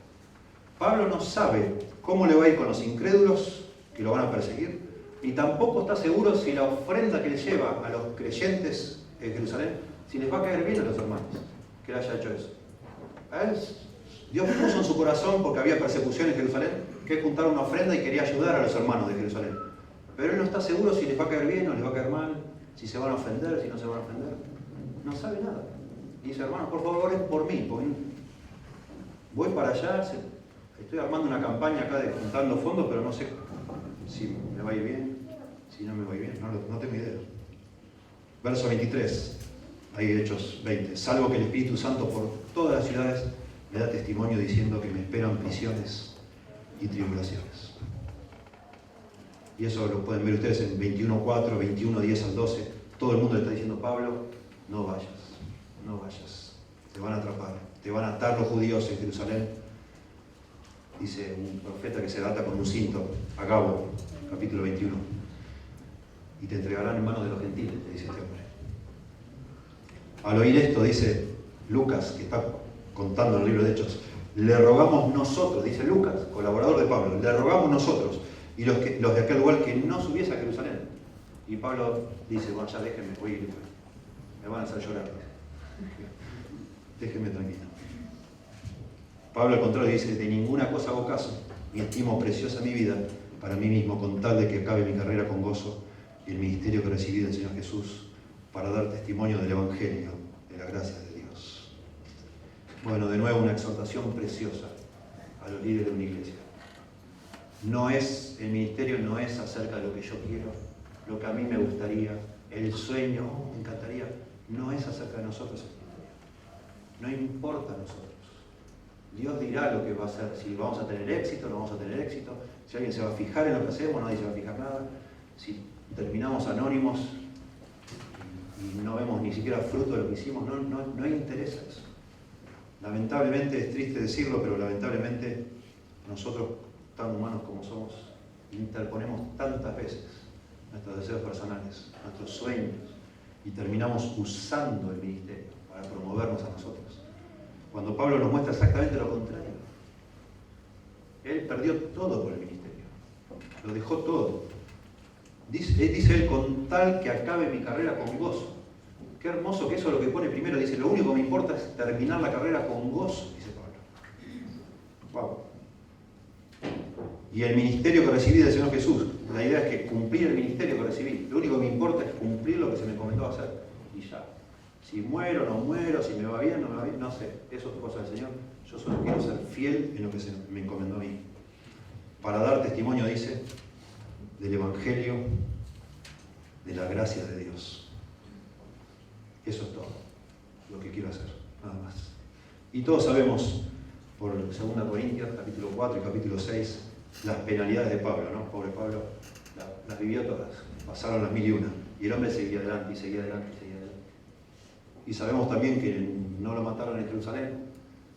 Pablo no sabe cómo le va a ir con los incrédulos que lo van a perseguir, ni tampoco está seguro si la ofrenda que le lleva a los creyentes en Jerusalén, si les va a caer bien a los hermanos que él haya hecho eso. A él, Dios puso en su corazón, porque había persecución en Jerusalén, que juntar una ofrenda y quería ayudar a los hermanos de Jerusalén. Pero él no está seguro si les va a caer bien o les va a caer mal, si se van a ofender, si no se van a ofender. No sabe nada. Y dice, hermanos, por favor, oren por mí, porque voy para allá, estoy armando una campaña acá de juntando fondos, pero no sé si me va a ir bien, si no me va a ir bien, no tengo idea. Verso 23, ahí Hechos 20, salvo que el Espíritu Santo por todas las ciudades me da testimonio diciendo que me esperan prisiones y tribulaciones. Y eso lo pueden ver ustedes en 21:4, 21:10 al 12. Todo el mundo le está diciendo, Pablo, no vayas, te van a atrapar, te van a atar los judíos en Jerusalén. Dice un profeta que se ata con un cinto, Agabo, capítulo 21. Y te entregarán en manos de los gentiles, le dice este hombre. Al oír esto, dice Lucas, que está contando en el libro de Hechos, le rogamos nosotros, dice Lucas, colaborador de Pablo, le rogamos nosotros y los de aquel lugar que no subiese a Jerusalén. Y Pablo dice, bueno, ya déjenme, voy a ir, me van a hacer llorar. déjenme tranquilo. Pablo al contrario dice, de ninguna cosa hago caso, ni estimo preciosa mi vida para mí mismo, con tal de que acabe mi carrera con gozo y el ministerio que recibí del Señor Jesús, para dar testimonio del Evangelio, de la gracia de Dios. Bueno, de nuevo una exhortación preciosa a los líderes de una iglesia. El ministerio no es acerca de lo que yo quiero, lo que a mí me gustaría, el sueño, me encantaría, no es acerca de nosotros el ministerio. No importa a nosotros. Dios dirá lo que va a hacer, si vamos a tener éxito, no vamos a tener éxito, si alguien se va a fijar en lo que hacemos, nadie se va a fijar nada, si terminamos anónimos y no vemos ni siquiera fruto de lo que hicimos, no interesa eso. Lamentablemente, es triste decirlo, pero lamentablemente nosotros, tan humanos como somos, interponemos tantas veces nuestros deseos personales, nuestros sueños, y terminamos usando el ministerio para promovernos a nosotros. Cuando Pablo nos muestra exactamente lo contrario. Él perdió todo por el ministerio. Lo dejó todo. Dice él, con tal que acabe mi carrera con gozo. Qué hermoso que eso es lo que pone primero. Dice, lo único que me importa es terminar la carrera con gozo, dice Pablo. Wow. Y el ministerio que recibí del Señor Jesús. La idea es que cumplir el ministerio que recibí. Lo único que me importa es cumplir lo que se me encomendó hacer. Y ya. Si muero, no muero, si me va bien, no me va bien, no sé. Eso es cosa del Señor. Yo solo quiero ser fiel en lo que se me encomendó a mí. Para dar testimonio, dice, del Evangelio, de la gracia de Dios. Eso es todo lo que quiero hacer, nada más. Y todos sabemos, por 2 Corintios, capítulo 4 y capítulo 6, las penalidades de Pablo, ¿no? Pobre Pablo, las vivió todas. Pasaron las 1001. Y el hombre seguía adelante, y seguía adelante, y seguía adelante. Y sabemos también que no lo mataron en Jerusalén,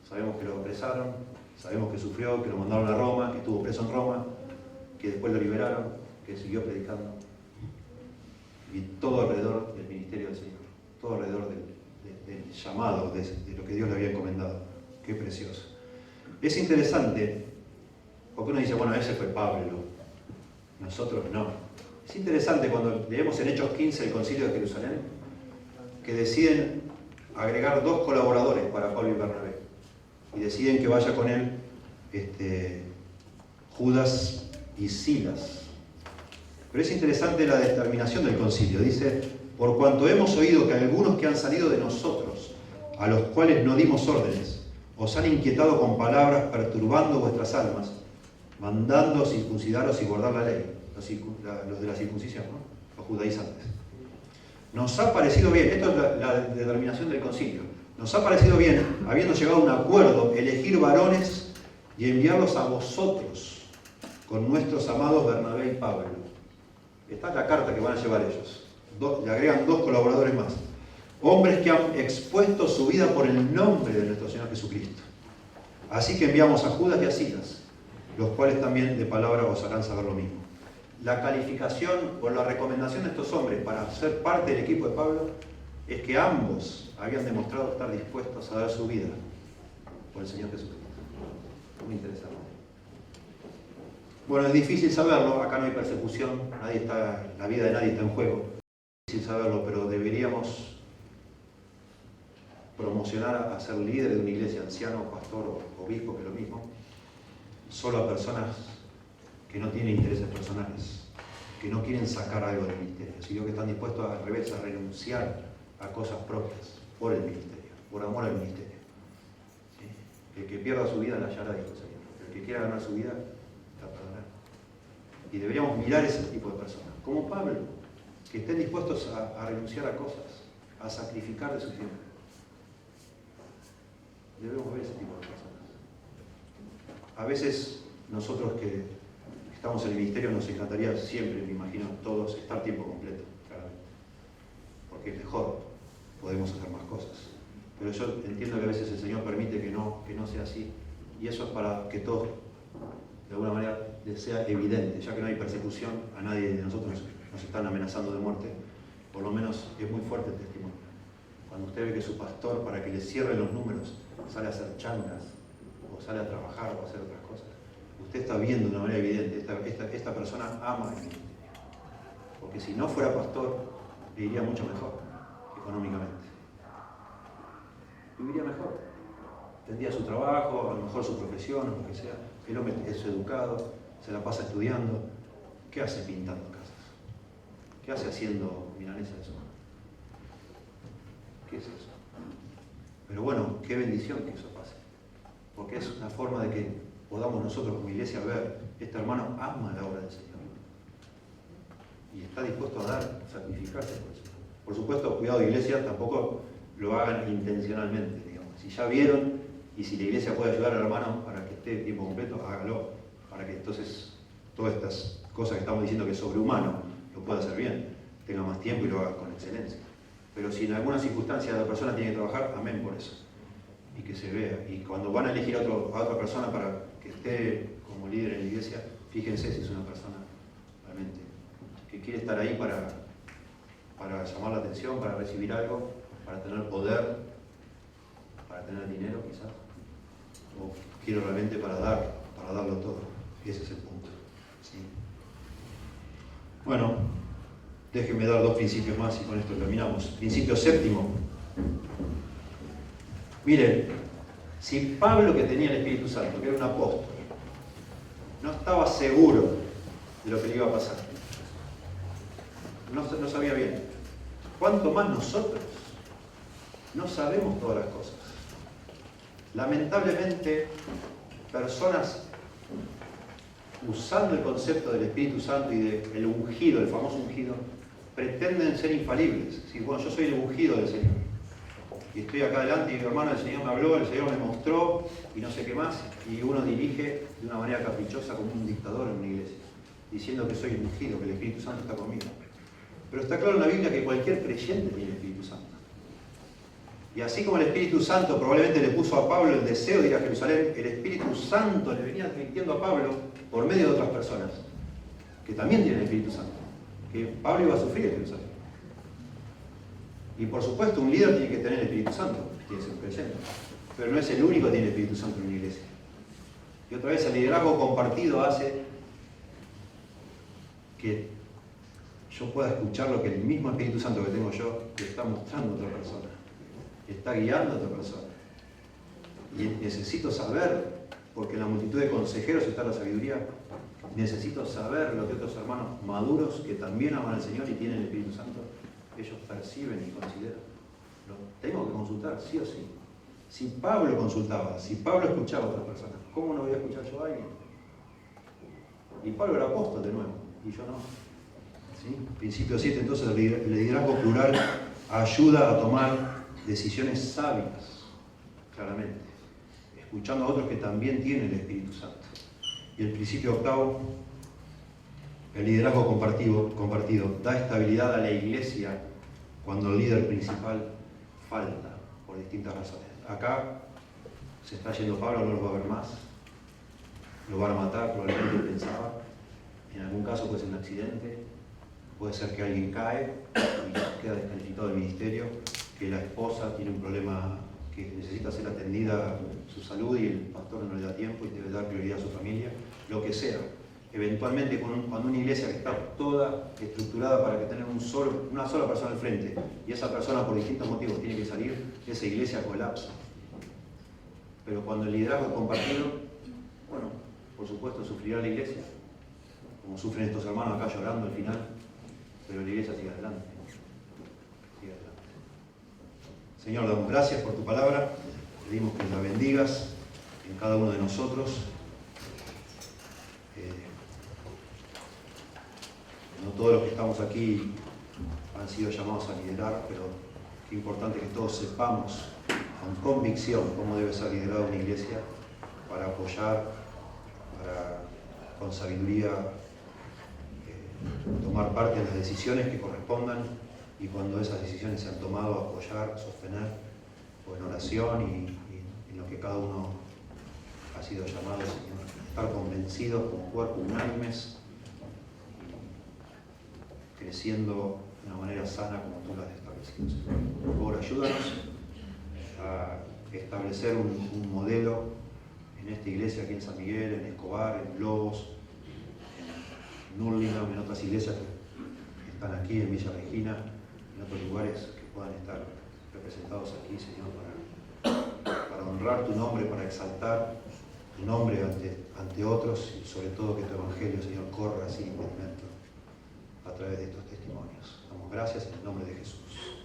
sabemos que lo apresaron, sabemos que sufrió, que lo mandaron a Roma, que estuvo preso en Roma, que después lo liberaron, que siguió predicando. Y todo alrededor del ministerio del Señor, todo alrededor del llamado, de lo que Dios le había encomendado. Qué precioso. Es interesante, porque uno dice, bueno, ese fue Pablo, nosotros no. Es interesante cuando leemos en Hechos 15 el Concilio de Jerusalén, que deciden agregar 2 colaboradores para Pablo y Bernabé. Y deciden que vaya con él Judas y Silas. Pero es interesante la determinación del concilio. Dice, por cuanto hemos oído que algunos que han salido de nosotros, a los cuales no dimos órdenes, os han inquietado con palabras, perturbando vuestras almas, mandando circuncidaros y guardar la ley. Los de la circuncisión, ¿no? Los judaizantes. Nos ha parecido bien, esto es la determinación del concilio, nos ha parecido bien, habiendo llegado a un acuerdo, elegir varones y enviarlos a vosotros con nuestros amados Bernabé y Pablo. Esta es la carta que van a llevar ellos. Le agregan 2 colaboradores más. Hombres que han expuesto su vida por el nombre de nuestro Señor Jesucristo. Así que enviamos a Judas y a Silas, los cuales también de palabra os harán saber lo mismo. La calificación o la recomendación de estos hombres para ser parte del equipo de Pablo es que ambos habían demostrado estar dispuestos a dar su vida por el Señor Jesucristo. Muy interesante. Bueno, es difícil saberlo, acá no hay persecución, la vida de nadie está en juego. Es difícil saberlo, pero deberíamos promocionar a ser líder de una iglesia, anciano, pastor o obispo, que es lo mismo, solo a personas que no tienen intereses personales, que no quieren sacar algo del ministerio, sino que están dispuestos al revés a renunciar a cosas propias por el ministerio, por amor al ministerio. ¿Sí? El que pierda su vida la hallará, dijo el Señor. El que quiera ganar su vida la perderá. Y deberíamos mirar ese tipo de personas, como Pablo, que estén dispuestos a renunciar a cosas, a sacrificar de su tiempo. Debemos ver ese tipo de personas. A veces nosotros que estamos en el ministerio nos encantaría siempre, me imagino, todos estar tiempo completo, claramente. Porque es mejor, podemos hacer más cosas. Pero yo entiendo que a veces el Señor permite que no sea así. Y eso es para que todos, de alguna manera, les sea evidente. Ya que no hay persecución, a nadie de nosotros nos están amenazando de muerte. Por lo menos es muy fuerte el testimonio. Cuando usted ve que su pastor, para que le cierren los números, sale a hacer changas, o sale a trabajar, o a hacer otras cosas. Usted está viendo de una manera evidente, esta persona ama el ministerio. Porque si no fuera pastor, le iría mucho mejor económicamente. viviría mejor. Tendría su trabajo, a lo mejor su profesión, o lo que sea. El hombre es educado, se la pasa estudiando. ¿Qué hace pintando casas? ¿Qué hace haciendo milanesas de soja? ¿Qué es eso? Pero bueno, qué bendición que eso pase. Porque es una forma de que podamos nosotros como iglesia ver, este hermano ama la obra del Señor. Y está dispuesto a dar, sacrificarse por eso. Por supuesto, cuidado, iglesia, tampoco lo hagan intencionalmente, digamos. Si ya vieron y si la iglesia puede ayudar al hermano para que esté tiempo completo, hágalo. Para que entonces todas estas cosas que estamos diciendo que es sobrehumano, lo pueda hacer bien, tenga más tiempo y lo haga con excelencia. Pero si en alguna circunstancia la persona tiene que trabajar, amén por eso. Y que se vea. Y cuando van a elegir a otra persona para que esté como líder en la iglesia, fíjense si es una persona realmente que quiere estar ahí para llamar la atención, para recibir algo, para tener poder, para tener dinero quizás. O quiero realmente para darlo todo. Y ese es el punto. ¿Sí? Bueno, déjenme dar 2 principios más y con esto terminamos. Principio séptimo. Miren, si Pablo, que tenía el Espíritu Santo, que era un apóstol, no estaba seguro de lo que le iba a pasar, no sabía bien, ¿cuánto más nosotros? No sabemos todas las cosas. Lamentablemente, personas usando el concepto del Espíritu Santo y del ungido, el famoso ungido, pretenden ser infalibles. Sí, bueno, yo soy el ungido del Señor. Y estoy acá adelante y mi hermano, el Señor me habló, el Señor me mostró y no sé qué más. Y uno dirige de una manera caprichosa como un dictador en una iglesia, diciendo que soy el ungido, que el Espíritu Santo está conmigo. Pero está claro en la Biblia que cualquier creyente tiene el Espíritu Santo. Y así como el Espíritu Santo probablemente le puso a Pablo el deseo de ir a Jerusalén, el Espíritu Santo le venía advirtiendo a Pablo por medio de otras personas que también tienen el Espíritu Santo, que Pablo iba a sufrir en Jerusalén. Y por supuesto un líder tiene que tener el Espíritu Santo, tiene que ser creyente, pero no es el único que tiene el Espíritu Santo en una iglesia. Y otra vez el liderazgo compartido hace que yo pueda escuchar lo que el mismo Espíritu Santo que tengo yo le está mostrando a otra persona, le está guiando a otra persona. Y necesito saber, porque en la multitud de consejeros está la sabiduría, necesito saber lo que otros hermanos maduros que también aman al Señor y tienen el Espíritu Santo, ellos perciben y consideran. Lo tengo que consultar, sí o sí. Si Pablo consultaba, si Pablo escuchaba a otras personas, ¿cómo no voy a escuchar yo a alguien? Y Pablo era apóstol de nuevo, y yo no. ¿Sí? Principio 7, entonces, el liderazgo plural ayuda a tomar decisiones sabias, claramente, escuchando a otros que también tienen el Espíritu Santo. Y el principio 8, el liderazgo compartido da estabilidad a la iglesia cuando el líder principal falta por distintas razones. Acá se está yendo Pablo, no lo va a ver más, lo van a matar, probablemente pensaba. En algún caso puede ser un accidente, puede ser que alguien cae y queda descalificado del ministerio, que la esposa tiene un problema que necesita ser atendida su salud y el pastor no le da tiempo y debe dar prioridad a su familia, lo que sea. Eventualmente, cuando una iglesia que está toda estructurada para que tenga una sola persona al frente y esa persona por distintos motivos tiene que salir, esa iglesia colapsa. Pero cuando el liderazgo es compartido, bueno, por supuesto sufrirá la iglesia, como sufren estos hermanos acá llorando al final, pero la iglesia sigue adelante. Sigue adelante. Señor, damos gracias por tu palabra, pedimos que la bendigas en cada uno de nosotros. No todos los que estamos aquí han sido llamados a liderar, pero qué importante que todos sepamos con convicción cómo debe ser liderada una iglesia para apoyar, con sabiduría, tomar parte en las decisiones que correspondan y cuando esas decisiones se han tomado, apoyar, sostener, o en oración y en lo que cada uno ha sido llamado, Señor. Estar convencidos como cuerpo unánimes, creciendo de una manera sana como tú la has establecido. Por favor, ayúdanos a establecer un modelo en esta iglesia aquí en San Miguel, en Escobar, en Lobos, en Hurlingham, en otras iglesias que están aquí, en Villa Regina, en otros lugares que puedan estar representados aquí, Señor, para para honrar tu nombre, para exaltar tu nombre ante otros y sobre todo que tu Evangelio, Señor, corra sin impedimento a través de estos testimonios. Damos gracias en el nombre de Jesús.